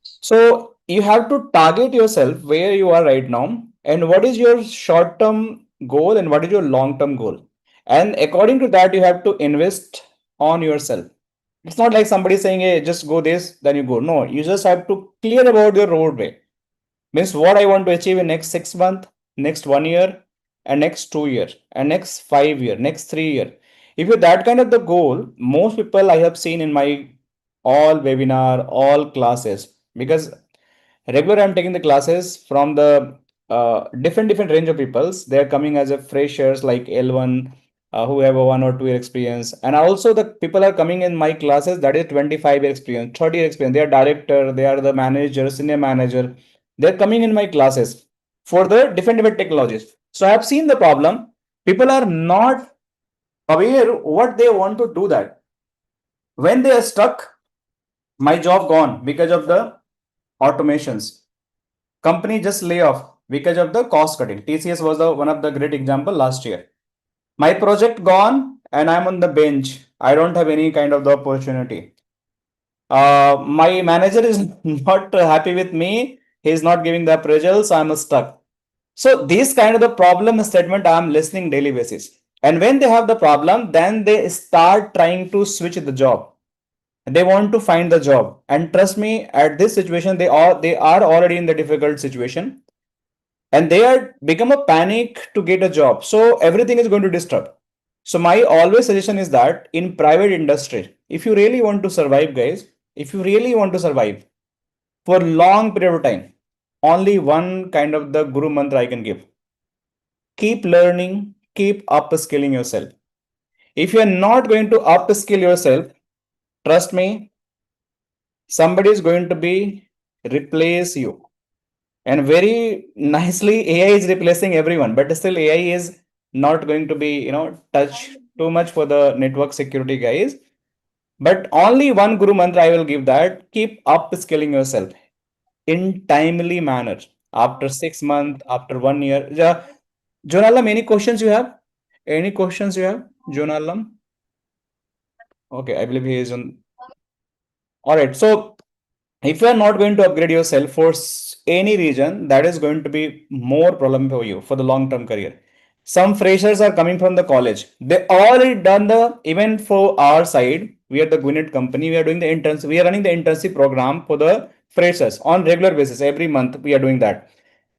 So you have to target yourself where you are right now and what is your short-term goal and what is your long-term goal. And according to that, you have to invest on yourself. It's not like somebody saying, hey, just go this, then you go. No, you just have to clear about your roadway. Means what I want to achieve in next 6 months, next 1 year, and next 2 year, and next 5 year, next 3 year. If you that kind of the goal, most people I have seen in my all webinar, all classes, because regular I'm taking the classes from the different range of peoples. They are coming as a freshers like L1 who have a 1 or 2 year experience, and also the people are coming in my classes that is 25 year experience, 30 year experience. They are director, they are the manager, senior manager. They're coming in my classes for the different technologies. So I have seen the problem. People are not aware what they want to do that. When they are stuck, my job gone because of the automations. Company just lay off because of the cost cutting. TCS was the one of the great example last year. My project gone and I'm on the bench. I don't have any kind of the opportunity. My manager is not happy with me. He's not giving the appraisal, so I'm stuck. So this kind of the problem statement I'm listening daily basis. And when they have the problem, then they start trying to switch the job. They want to find the job. And trust me, at this situation, they are already in the difficult situation. And they are become a panic to get a job. So everything is going to disturb. So my always suggestion is that in private industry, if you really want to survive, guys, if you really want to survive for long period of time, only one kind of the guru mantra I can give. Keep learning, keep upskilling yourself. If you are not going to upskill yourself, trust me, somebody is going to be replace you. And very nicely, AI is replacing everyone, but still AI is not going to be, touch too much for the network security guys. But only one guru mantra I will give that keep upskilling yourself in timely manner after 6 months, after 1 year. Yeah. Jonalam, any questions you have? Any questions you have, Jonalam? Okay, I believe he is on. All right. So If you are not going to upgrade yourself for any reason, that is going to be more problem for you for the long term career. Some freshers are coming from the college. They already done the, even for our side, we are the Gwinnett company, we are doing the interns, we are running the internship program for the freshers on regular basis. Every month we are doing that.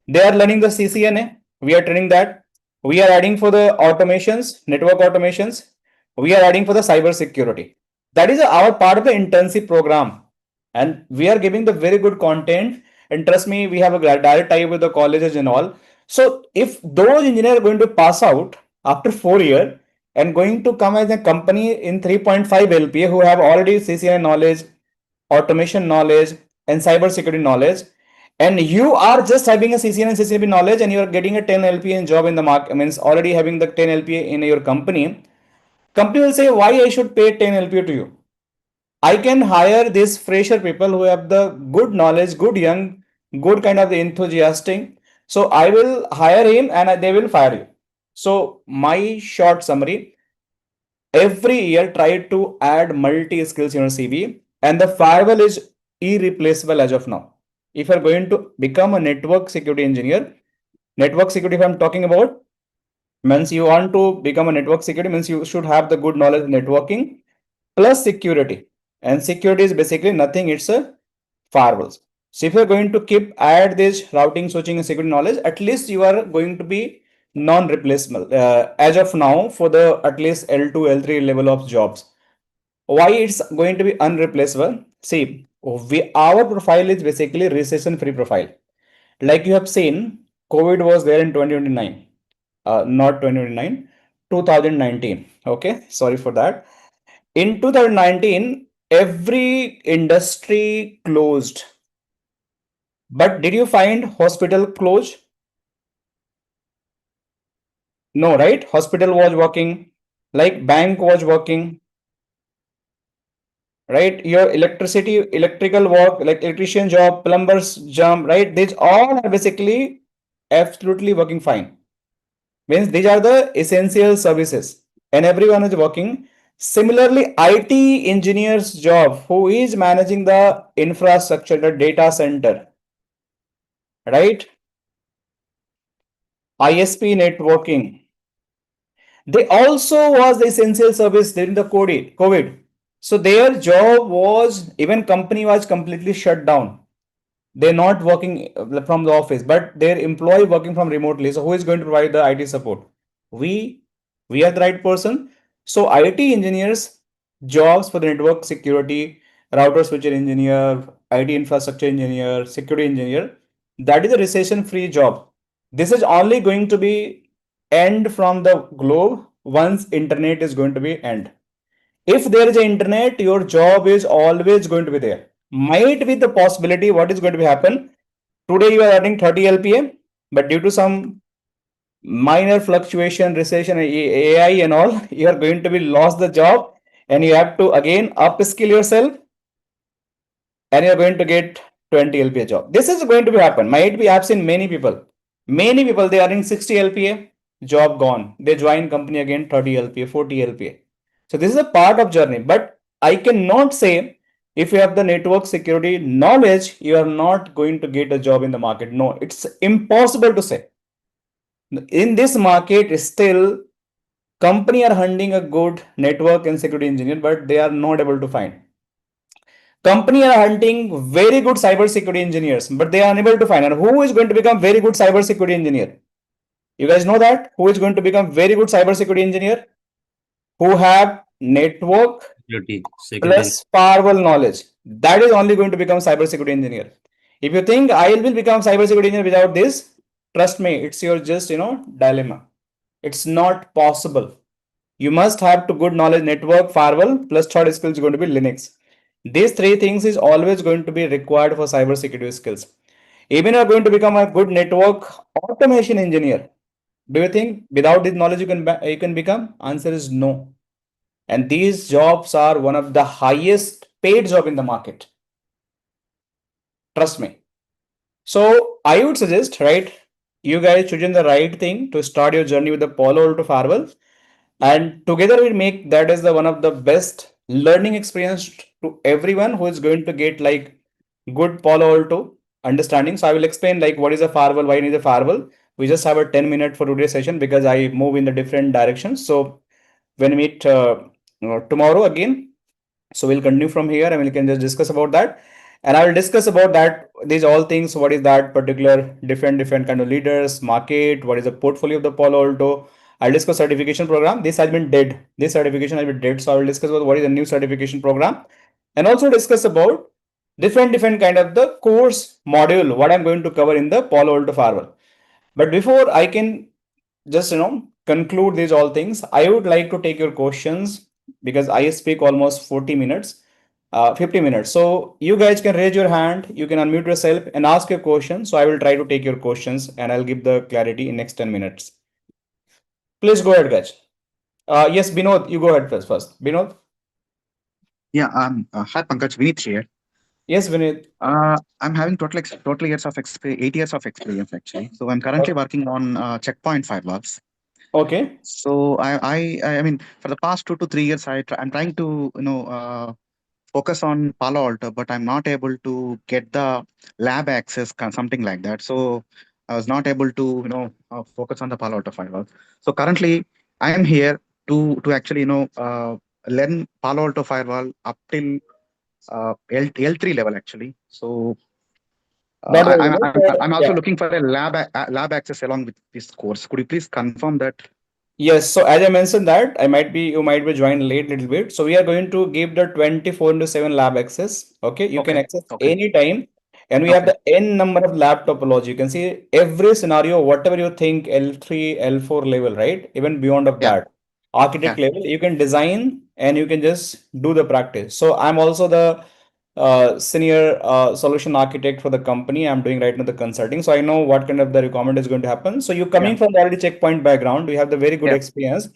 They are learning the CCNA. We are training that. We are adding for the automations, network automations. We are adding for the cyber security. That is our part of the internship program. And we are giving the very good content. And trust me, we have a direct tie with the colleges and all. So if those engineers are going to pass out after 4 years and going to come as a company in 3.5 LPA who have already CCNA knowledge, automation knowledge, and cyber security knowledge, and you are just having a CCN and CCP knowledge and you are getting a 10 LPA job in the market, means already having the 10 LPA in your company, company will say, why I should pay 10 LPA to you? I can hire these fresher people who have the good knowledge, good young, good kind of the enthusiastic. So I will hire him and they will fire you. So my short summary, every year try to add multi skills in your CV, and the firewall is irreplaceable as of now. If you're going to become a network security engineer, network security, if I'm talking about, means you want to become a network security, means you should have the good knowledge of networking plus security. And security is basically nothing, it's a firewalls. So if you're going to keep add this routing, switching, and security knowledge, at least you are going to be non-replaceable as of now for the at least L2, L3 level of jobs. Why it's going to be unreplaceable? See, our profile is basically recession-free profile. Like you have seen, COVID was there in 2029, not 2029, 2019. Okay, sorry for that. In 2019, every industry closed. But did you find hospital closed? No, right? Hospital was working, like bank was working, right? Your electricity, electrical work, like electrician job, plumbers job, right? These all are basically absolutely working fine. Means these are the essential services and everyone is working. Similarly, IT engineer's job, who is managing the infrastructure, the data center, right? ISP networking. They also was the essential service during the COVID. So their job was, even company was completely shut down. They're not working from the office, but their employee working from remotely. So who is going to provide the IT support? We, we are the right person. So IT engineers, jobs for the network security, router switcher engineer, IT infrastructure engineer, security engineer, that is a recession-free job. This is only going to be end from the globe once internet is going to be end. If there is an internet, your job is always going to be there. Might be the possibility what is going to be happen. Today you are earning 30 LPA, but due to some minor fluctuation, recession, AI and all, you are going to be lost the job and you have to again upskill yourself and you're going to get 20 LPA job. This is going to be happen. Might be I've seen many people. Many people they are in 60 LPA, job gone. They join company again 30 LPA, 40 LPA. So this is a part of journey. But I cannot say if you have the network security knowledge, you are not going to get a job in the market. No, it's impossible to say. In this market, still company are hunting a good network and security engineer, but they are not able to find. Company are hunting very good cyber security engineers, but they are unable to find. And who is going to become very good cyber security engineer? You guys know that? Who is going to become very good cyber security engineer? Who have network security. plus firewall knowledge. That is only going to become cyber security engineer. If you think I will become cyber security engineer without this, trust me, it's your just dilemma. It's not possible. You must have to good knowledge network, firewall, plus third skill is going to be Linux. These three things is always going to be required for cyber security skills. Even you are going to become a good network automation engineer. Do you think without this knowledge you can become? Answer is no. And these jobs are one of the highest paid job in the market. Trust me. So I would suggest, right, you guys choosing the right thing to start your journey with the Palo Alto Firewall, and together we make that as the one of the best learning experience to everyone who is going to get like good Palo Alto understanding. So I will explain like what is a firewall, why need a firewall. We just have a 10 minute for today's session because I move in the different directions. So when we meet tomorrow again, so we'll continue from here and we can just discuss about that. And I will discuss about that, these all things, what is that particular different kind of leaders, market, what is the portfolio of the Palo Alto. I'll discuss certification program. This has been dead. This certification has been dead. So I will discuss about what is the new certification program and also discuss about different kind of the course module, what I'm going to cover in the Palo Alto Firewall. But before I can just conclude these all things, I would like to take your questions because I speak almost 40 minutes, 50 minutes. So you guys can raise your hand, you can unmute yourself and ask your question. So I will try to take your questions and I'll give the clarity in next 10 minutes. Please go ahead, guys. Yes, Binod, you go ahead first. Binod. Yeah, hi Pankaj, Vineet here. Yes, Vinit. I'm having total years of experience, 8 years of experience actually. So I'm currently working on checkpoint firewalls. Okay. So I mean, for the past 2 to 3 years, I'm trying to focus on Palo Alto, but I'm not able to get the lab access, something like that. So I was not able to focus on the Palo Alto firewall. So currently, I am here to actually learn Palo Alto firewall up till L3 level actually. So Don't worry, I'm Vinit. also looking for a lab access along with this course. Could you please confirm that? Yes, so as I mentioned that you might be joined late little bit. So we are going to give the 24 into 7 lab access. Okay, you can Okay, access okay, anytime. And we have okay. the N number of lab topology. You can see every scenario, whatever you think L3, L4 level, right? Even beyond of Yeah, that, architect yeah, level, you can design and you can just do the practice. So I'm also the senior solution architect for the company. I'm doing right now the consulting. So I know what kind of the requirement is going to happen. So you yeah, coming from the already checkpoint background, you have the very good yeah. experience.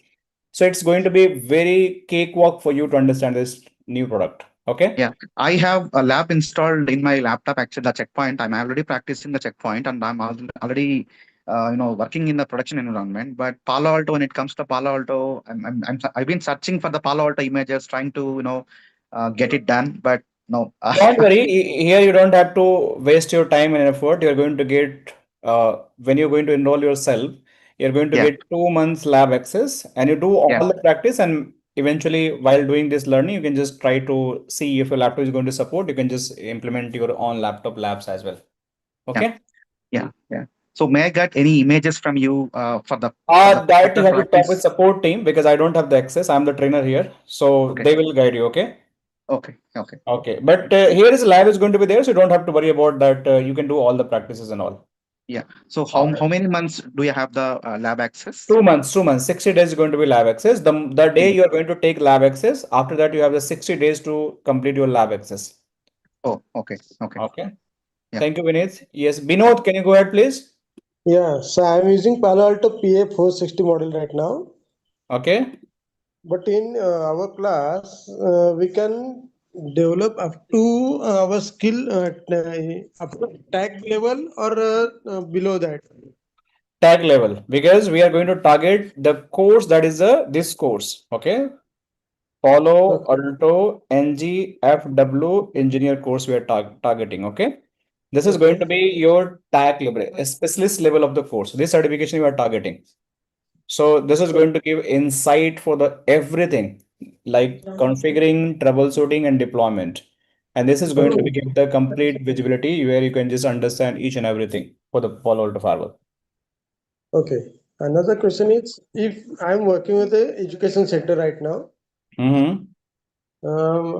So it's going to be very cakewalk for you to understand this new product. Okay. Yeah, I have a lab installed in my laptop. Actually, the checkpoint. I'm already practicing the checkpoint, and I'm already, working in the production environment. But Palo Alto, when it comes to Palo Alto, I've been searching for the Palo Alto images, trying to get it done. But no. Don't worry, here you don't have to waste your time and effort. You're going to get, when you're going to enroll yourself, you're going to Yeah, get 2 months lab access and you do yeah, all the practice. And eventually, while doing this learning, you can just try to see if your laptop is going to support. You can just implement your own laptop labs as well. yeah, Okay. yeah. So may I get any images from you for the That you further have to talk with practice? support team because I don't have the access. I'm the trainer here. So Okay, they will guide you. Okay. okay, okay. Okay. But here is lab is going to be there. So you don't have to worry about that. You can do all the practices and all. Yeah. So All how right. many months do you have the lab access? 2 months, 2 months, 60 days is going to be lab access. The day Mm. you are going to take lab access, after that, you have the 60 days to complete your lab access. Oh, okay, okay. Okay. Yeah, Thank you, Vineet. Yes, yeah. Binod, can you go ahead, please? Yeah, so I'm using Palo Alto PA460 model right now. Okay. But in our class, we can develop up to our skill up to tag level or below that. Tag level, because we are going to target the course that is this course. Okay. Palo Okay. Alto NGFW engineer course we are targeting. Okay. This is going Okay. to be your tag level, a specialist level of the course. This certification you are targeting. So this is going to give insight for the everything like configuring, troubleshooting, and deployment. And this is going to be Okay. give the complete visibility where you can just understand each and everything for the Palo Alto Firewall. Okay. Another question is, if I'm working with the education sector right now, Mm-hmm.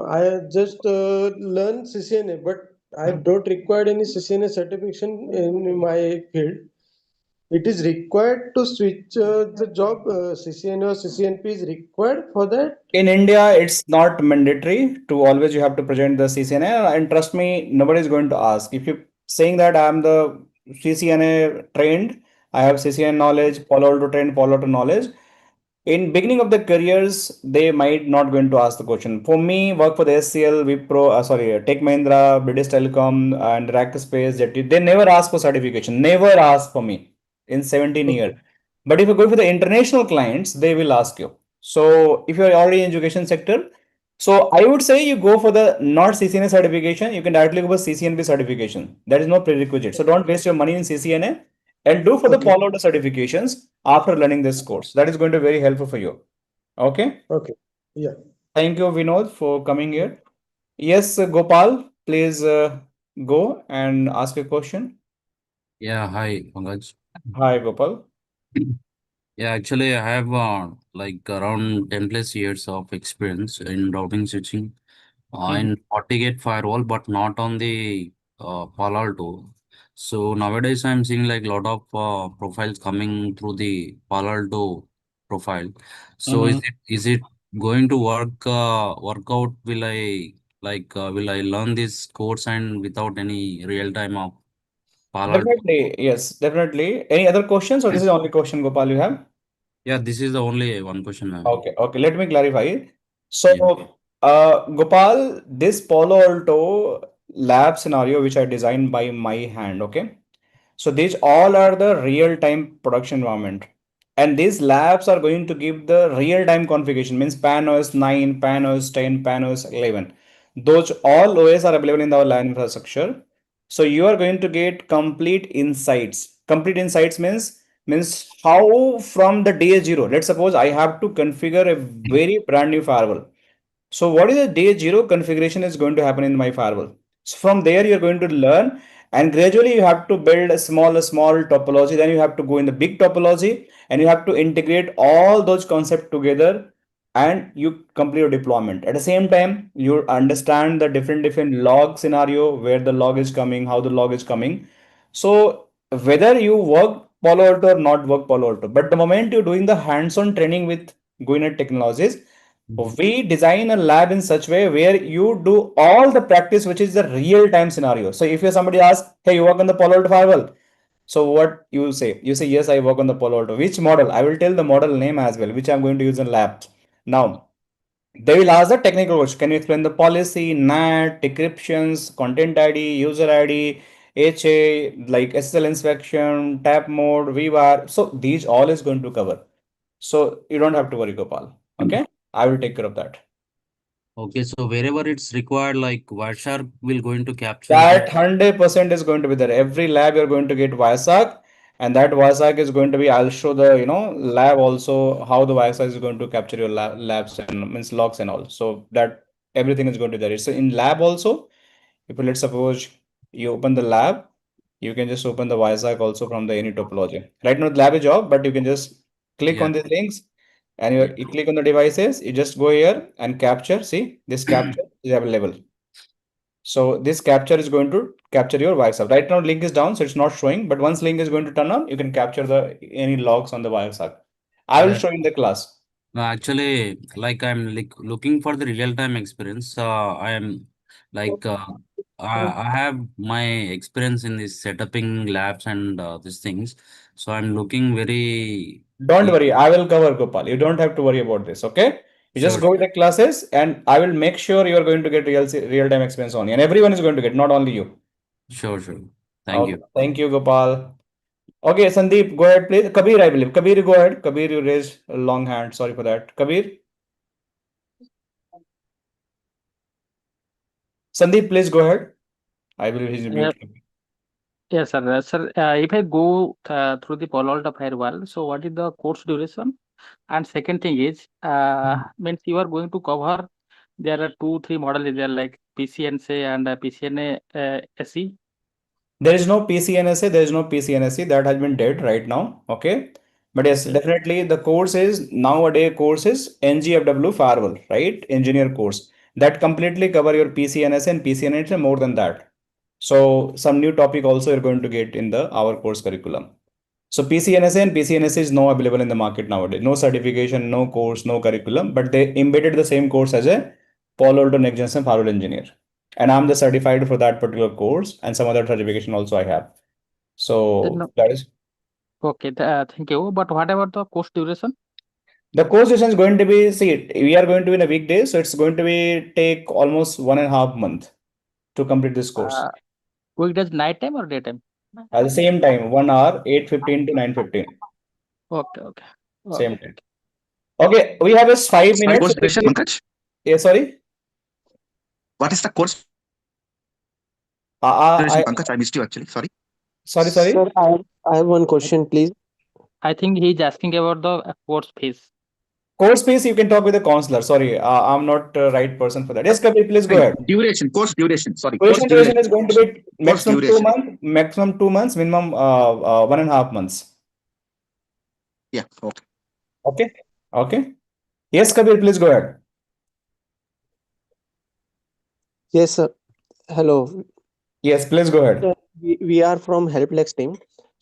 I just learn CCNA, but I don't require any CCNA certification in my field. It is required to switch the job. CCNA or CCNP is required for that. In India, it's not mandatory to always you have to present the CCNA. And trust me, nobody is going to ask. If you're saying that I'm the CCNA trained, I have CCNA knowledge, Palo Alto trained, Palo Alto knowledge. In beginning of the careers, they might not going to ask the question. For me, work for the SCL, Wipro, Tech Mahindra, British Telecom, and Rackspace, Jetty, they never ask for certification. Never ask for me in 17 years. Okay. But if you go for the international clients, they will ask you. So if you are already in education sector, So I would say you go for the not CCNA certification, you can directly go for CCNP certification. That is no prerequisite. So don't waste your money in CCNA and do for the Okay. Palo Alto certifications after learning this course. That is going to be very helpful for you. Okay. Okay. Yeah. Thank you, Vinod, for coming here. Yes, Gopal, please go and ask a question. Yeah, hi, Pankaj. Hi, Gopal. Yeah, actually, I have like around 10 plus years of experience in routing switching in FortiGate firewall, but not on the Palo Alto. So nowadays, I'm seeing like a lot of profiles coming through the Palo Alto profile. So Mm-hmm. is it going to work out? Will I learn this course and without any real time of Palo Alto? Definitely, yes, definitely. Any other questions, or this is the only question, Gopal, you have? Yeah, this is the only one question I have. Okay, okay. Let me clarify. Yeah. So, Gopal, this Palo Alto lab scenario, which I designed by my hand, okay? So these all are the real-time production environment. And these labs are going to give the real-time configuration, means PAN OS 9, PAN OS 10, PAN OS 11. Those all OS are available in our LAN infrastructure. So you are going to get complete insights. Complete insights means how from the day zero. Let's suppose I have to configure a very brand new firewall. So what is the day zero configuration is going to happen in my firewall. So from there you're going to learn, and gradually you have to build a small topology. Then you have to go in the big topology and you have to integrate all those concepts together and you complete your deployment. At the same time, you understand the different log scenario, where the log is coming, how the log is coming. So whether you work Palo Alto or not work Palo Alto, but the moment you're doing the hands-on training with GoINet technologies, we design a lab in such way where you do all the practice, which is the real time scenario. So if you somebody asks, hey, you work on the Palo Alto firewall. So what you say? You say, yes, I work on the Palo Alto. Which model? I will tell the model name as well, which I'm going to use in lab. Now, they will ask the technical question. Can you explain the policy, NAT, decryptions, content ID, user ID, HA, like SSL inspection, tap mode, VWAR. So these all is going to cover. So you don't have to worry, Gopal. Okay, I will take care of that. Okay, so wherever it's required, like Wireshark will going to capture That the 100% is going to be there. Every lab you're going to get Wireshark, and that Wireshark is going to be. I'll show the lab also how the Wireshark is going to capture your labs and means logs and all. So that everything is going to be there. So in lab also, if let's suppose you open the lab, you can just open the Wireshark also from the any topology. Right now the lab is off, but you can just click yeah, on these links and yeah. you click on the devices. You just go here and capture. See, this capture is available. So this capture is going to capture your Wireshark. Right now link is down, so it's not showing. But once link is going to turn on, you can capture the any logs on the Wireshark. I will Yeah. show in the class. No, actually, like I'm like looking for the real-time experience. I am like I have my experience in this setuping labs and these things. So I'm looking very Don't worry, I will cover, Gopal. You don't have to worry about this, okay? You just sure, go with the classes and I will make sure you are going to get real-time experience only. And everyone is going to get, not only you. sure, sure. Thank Okay, you. thank you, Gopal. Okay, Sandeep, go ahead, please. Kabir, I believe. Kabir, go ahead. Kabir, you raised a long hand. Sorry for that. Kabir. Sandeep, please go ahead. I believe he's Uh, muted. yes, sir. Sir, if I go through the Palo Alto firewall, so what is the course duration? And second thing is, means you are going to cover. There are two, three models there like PCNSA and PCNA SE. There is no PCNSA, there is no PCNSE that has been dead right now. Okay. But yes, Okay. definitely the course is nowadays course is NGFW firewall, right? Engineer course that completely cover your PCNSA and PCNSA more than that. So some new topic also you're going to get in the our course curriculum. So PCNSA and PCNSA is now available in the market nowadays. No certification, no course, no curriculum, but they embedded the same course as a Palo Alto Next Generation Firewall Engineer. And I'm the certified for that particular course and some other certification also I have. So No, that is okay. Thank you. But what about the course duration? the course duration is going to be, see, we are going to be in a weekday, so it's going to be take almost 1.5 months to complete this course. Uh, Weekdays, night time or daytime? At the same time, 1 hour, 8:15 to 9:15. Okay, okay, Same okay. time. Okay, we have just Sorry, 5 minutes. course duration, Pankaj? Yeah, sorry. What is the course I duration, Pankaj? I missed you actually. Sorry. sorry. Sir, I have one question, please. I think he's asking about the course fees. Course fees, you can talk with the counselor. Sorry, I'm not the right person for that. Yes, Kabir, please go Fine. ahead. Duration, course duration. Sorry, course Duration is going to duration. be Course duration. maximum 2 months, minimum 1.5 months. Yeah. Okay. Okay. Okay. Yes, Kabir, please go ahead. Yes, sir. Hello. Yes, please go ahead. Sir, we are from Helplex team.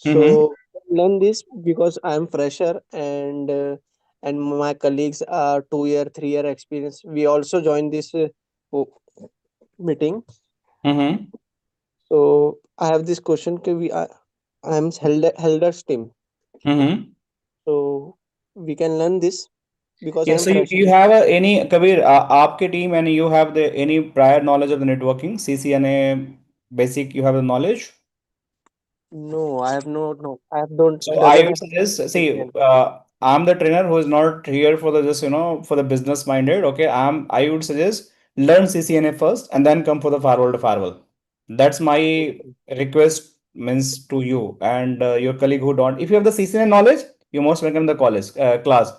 Mm-hmm. So learn this because I am fresher and my colleagues are 2 year, 3 year experience. We also joined this meeting. Mm-hmm. So I have this question. I am Helder's team. Mm-hmm. So we can learn this because I Yes, am so you fresher. have any Kabir, आपके team and you have the any prior knowledge of the networking, CCNA basic, you have the knowledge. No, I have no. I have don't So I doesn't would have suggest, see, experience. I'm the trainer who is not here for the just, for the business minded. Okay, I would suggest learn CCNA first and then come for the firewall to firewall. That's my request means to you and your colleague who don't. If you have the CCNA knowledge, you most welcome the college class.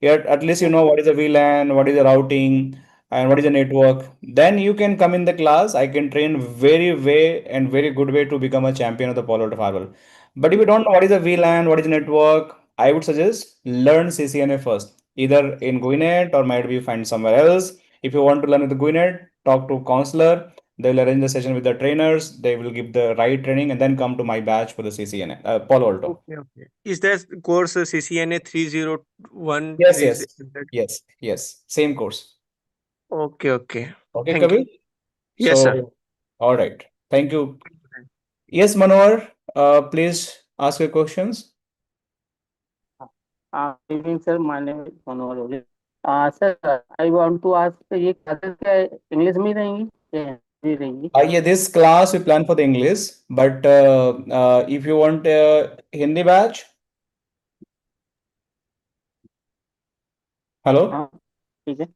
Yet at least you know what is a VLAN, what is the routing, and what is the network. Then you can come in the class. I can train very way and very good way to become a champion of the Palo Alto firewall. But if you don't know what is a VLAN, what is a network, I would suggest learn CCNA first, either in GUINET or might be find somewhere else. If you want to learn with the GUINET, talk to counselor. They will arrange the session with the trainers. They will give the right training and then come to my batch for the CCNA, Palo Alto. Okay, okay. Is that course CCNA 301 Yes, 3? yes, yes. Same course. Okay, okay. Okay, Thank you. Kabir. Yes, sir. So, all right. Thank you. Yes, Manohar, please ask your questions. Good evening, sir. My name is Manohar Ole. Sir, I want to ask ये classes क्या English में ही रहेंगी या हिंदी में रहेंगी? Yeah, this class we plan for the English, but if you want Hindi batch, hello. हाँ, ठीक है.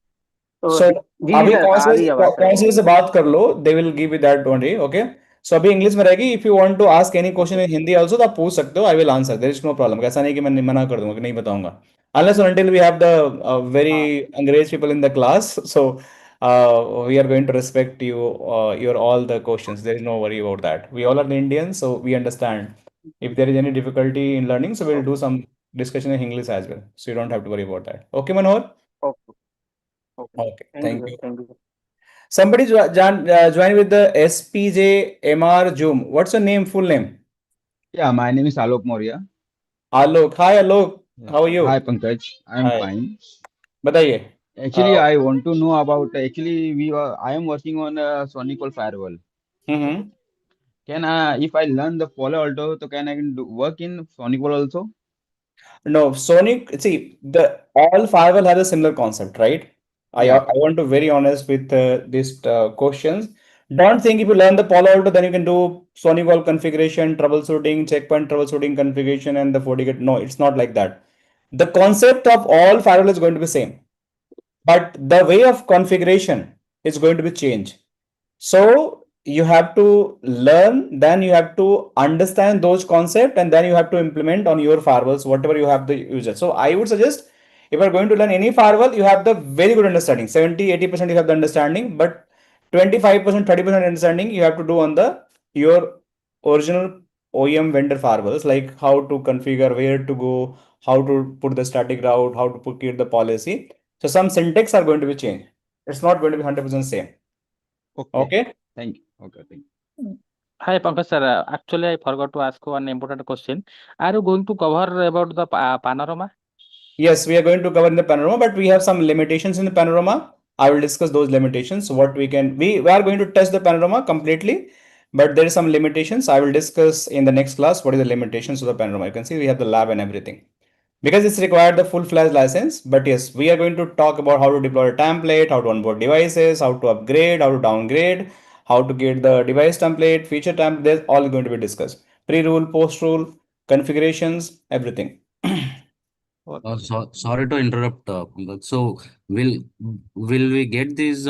तो So जी जी अभी सर आ रही है आवाज़ सर. काउंसलर से बात कर लो, they will give you that only, okay? So अभी इंग्लिश में रहेगी. If you want to ask any question in Hindi also, तो आप पूछ सकते हो. I will answer. There is no problem. ऐसा नहीं कि मैं मना कर दूंगा कि नहीं बताऊंगा. Unless or until we have the very हाँ. अंग्रेज people in the class, so we are going to respect you, your all the questions. There is no worry about that. We all are the Indians, so we understand. If there is any difficulty in learning, so we'll do some discussion in English as well. So you don't have to worry about that. Okay, Manohar? Okay. Okay. Okay, Thank you, thank sir. you. Thank you, sir. Somebody join with the SPJ MR Zoom. What's your name, full name? Yeah, my name is Alok Maurya. Alok. Hi, Alok. Yeah. How are you? Hi, Pankaj. I'm Hi. fine. बताइए. Actually, I want to know about. Actually, I am working on a Sonic firewall. Mm-hmm. Can I, if I learn the Palo Alto, so can I can work in Sonic also? No, Sonic, see, the all firewall has a similar concept, right? Yeah. I want to very honest with these questions. Don't think if you learn the Palo Alto, then you can do Sonic wall configuration, troubleshooting, checkpoint troubleshooting configuration, and the FortiGate. No, it's not like that. The concept of all firewall is going to be same, but the way of configuration is going to be changed. So you have to learn, then you have to understand those concepts, and then you have to implement on your firewalls, whatever you have the user. So I would suggest if you are going to learn any firewall, you have the very good understanding. 70-80% you have the understanding, but 25%, 30% understanding you have to do on the your original OEM vendor firewalls, like how to configure, where to go, how to put the static route, how to put the policy. So some syntax are going to be changed. It's not going to be 100% same. Okay. Okay. Thank you. Okay. Thank you. Hi, Pankaj sir. Actually, I forgot to ask one important question. Are you going to cover about the panorama? Yes, we are going to cover in the panorama, but we have some limitations in the panorama. I will discuss those limitations. What we are going to test the panorama completely, but there is some limitations. I will discuss in the next class what is the limitations of the panorama. You can see we have the lab and everything because it's required the full-fledged license. But yes, we are going to talk about how to deploy a template, how to onboard devices, how to upgrade, how to downgrade, how to get the device template, feature template. That's all going to be discussed. Pre-rule, post-rule, configurations, everything. Sorry to interrupt, Pankaj. So will will we get this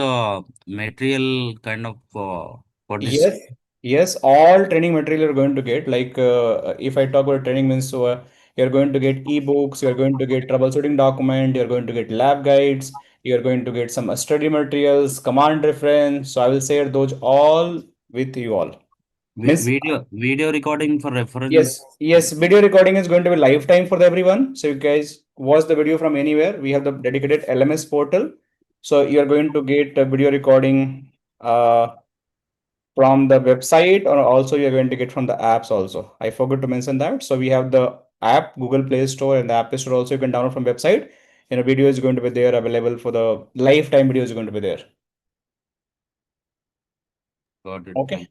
material kind of for this? Yes, yes, all training material you're going to get. Like if I talk about training means, so you're going to get ebooks, you're going to get troubleshooting document, you're going to get lab guides, you're going to get some study materials, command reference. So I will share those all with you all. Means Video recording for yes, reference. yes, video recording is going to be lifetime for everyone. So you guys watch the video from anywhere. We have the dedicated LMS portal. So you're going to get a video recording from the website, or also you're going to get from the apps also. I forgot to mention that. So we have the app, Google Play Store and the App Store also you can download from website. Video is going to be there available for the lifetime video is going to be there. Got it. Okay.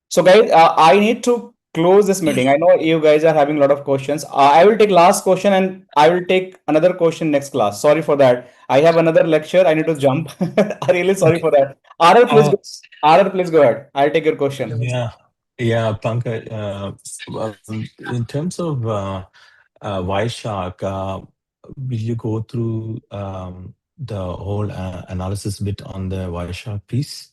So guys, I need to close this meeting. I know you guys are having a lot of questions. I will take last question and I will take another question next class. Sorry for that. I have another lecture. I need to jump. I'm really sorry for that. RR, please go. RR, please go ahead. I'll take your question. Yeah, Pankaj. Well, in terms of Wireshark, will you go through the whole analysis bit on the Wireshark piece?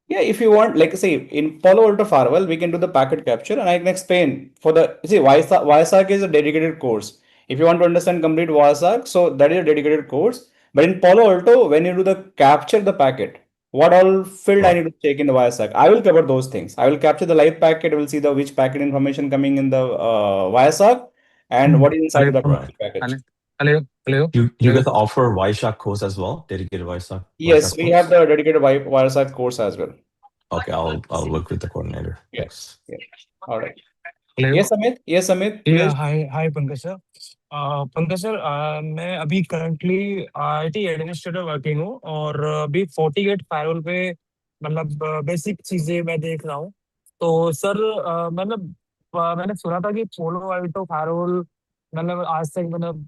Yeah, if you want, like say in Palo Alto Firewall, we can do the packet capture, and I can explain for the see Wireshark is a dedicated course. If you want to understand complete Wireshark, so that is a dedicated course. But in Palo Alto, when you do the capture the packet, what all field I need to check in the Wireshark, I will cover those things. I will capture the live packet. We'll see the which packet information coming in the Wireshark and what is inside that packet. You guys offer Wireshark course as well, dedicated Wireshark Yes, we have course? the dedicated Wireshark course as well. Okay, I'll work with the coordinator. Yes. Thanks. Yeah. All right. Hello? Yes, Amit. Yes, Amit. Yeah, Please. hi, Pankaj sir. Pankaj sir मैं अभी currently IT administrator working हूँ और अभी 48 firewall पे मतलब basic चीजें मैं देख रहा हूँ तो सर मतलब मैंने सुना था कि पोलो अल्टो फायरवॉल मतलब आज तक मतलब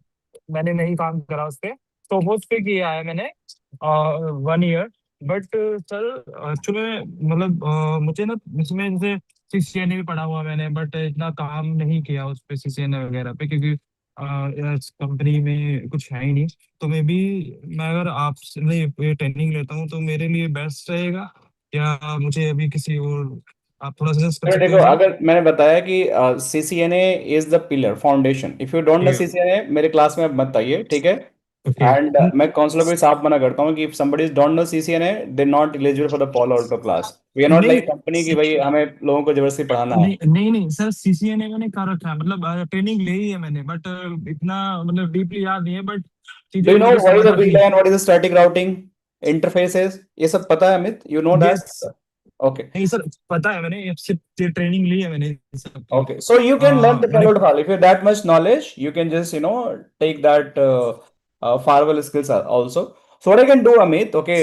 मैंने नहीं काम करा उस पे तो वो उस पे किया है मैंने 1 ईयर बट सर एक्चुअली मतलब मुझे ना इसमें जैसे सीसीएनए भी पढ़ा हुआ मैंने बट इतना काम नहीं किया उस पे सीसीएनए वगैरह पे क्योंकि कंपनी में कुछ है ही नहीं तो मैं अगर आपसे ये ट्रेनिंग लेता हूँ तो मेरे लिए बेस्ट रहेगा या मुझे अभी किसी और आप थोड़ा सजेस्ट कर अरे सकते देखो, हो मुझे अगर मैंने बताया कि CCNA is the pillar foundation, if you don't know CCNA मेरे क्लास में अब मत आइए, ठीक है। ओके एंड मैं काउंसलर को साफ मना करता हूँ कि if somebody is don't know CCNA they not eligible for the Palo Alto class. We are not नहीं लाइक कंपनी की भाई हमें लोगों को जबरदस्ती पढ़ाना है। नहीं सर सीसीएनए मैंने कर रखा है मतलब ट्रेनिंग ली ही है मैंने बट इतना मतलब डीपली याद नहीं है बट डू चीजें यू नो मुझे व्हाट इज समझ द आती VLAN, what is the static routing interfaces, ये सब पता है Amit, you know that? Yes okay. नहीं सर पता है मैंने सिर्फ ट्रेनिंग ली है मैंने इस सब की Okay, so you can learn the मैंने Palo Alto Firewall. If you have that much knowledge, you can just take that firewall skills also. So what I can do, Amit, okay,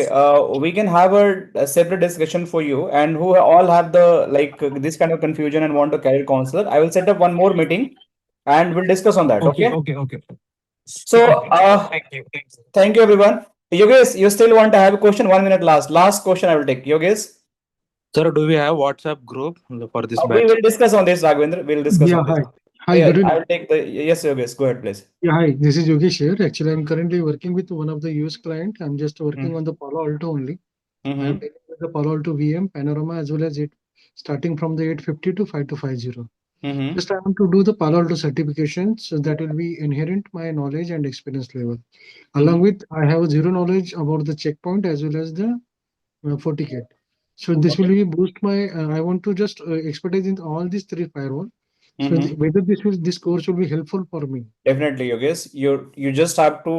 we can have a separate discussion for you, and who all have the this kind of confusion and want to carry counselor. I will set up one more meeting, and we'll discuss on that. Okay Okay. Okay okay So thank you thank you everyone. Yogesh, you still want to have a question? 1 minute last. Last question I will take. Yogesh. Sir, do we have WhatsApp group for this We batch? will discuss on this, Raghavendra. We'll discuss Yeah, on this. hi. Hi, Yeah, good I evening. will take the yes, Yogesh. Go ahead, please. Yeah, hi. This is Yogesh here. Actually, I'm currently working with one of the US client. I'm just working Mm. on the Palo Alto only. I'm Mm-hmm. dealing with the Palo Alto VM, Panorama, as well as it starting from the 850 to 5250. Mm-hmm. Just I want to do the Palo Alto certification, so that will be inherent my knowledge and experience level. Along with, I have zero knowledge about the checkpoint as well as the FortiGate. So this will be boost my. I want to just expertise in all these three firewall. So Mm-hmm. whether this course will be helpful for me. Definitely, Yogesh. You just have to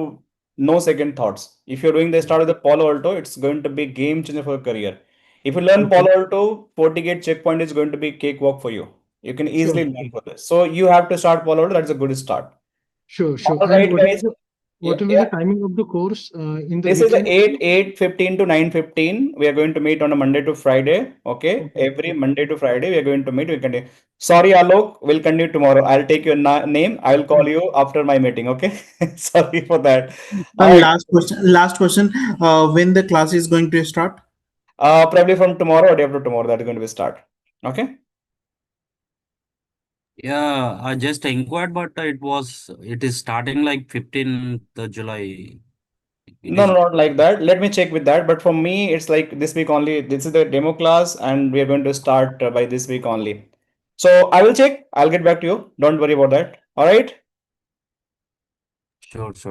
no second thoughts. If you're doing the start with the Palo Alto, it's going to be game changer for your career. If you learn Okay. Palo Alto, FortiGate checkpoint is going to be cakewalk for you. You can Sure. easily learn for this. So you have to start Palo Alto. That's a good start. Sure. All And right, guys. what will be Yeah. the timing of the course in the This is the weekend? 8:15 to 9:15. We are going to meet on a Monday to Friday. Okay. Okay. Every Monday to Friday, we are going to meet. We can. Sorry, Alok. We'll continue tomorrow. I'll take your name. I'll call you after my meeting. Okay. Sorry for that. All right. Last question. Last question. When the class is going to start? Probably from tomorrow or day after tomorrow. That is going to be start. Okay. Yeah, I just inquired, but it is starting like 15th July. It No, is. no, not like that. Let me check with that. But for me, it's like this week only. This is the demo class, and we are going to start by this week only. So I will check. I'll get back to you. Don't worry about that. All right. Sure, sure.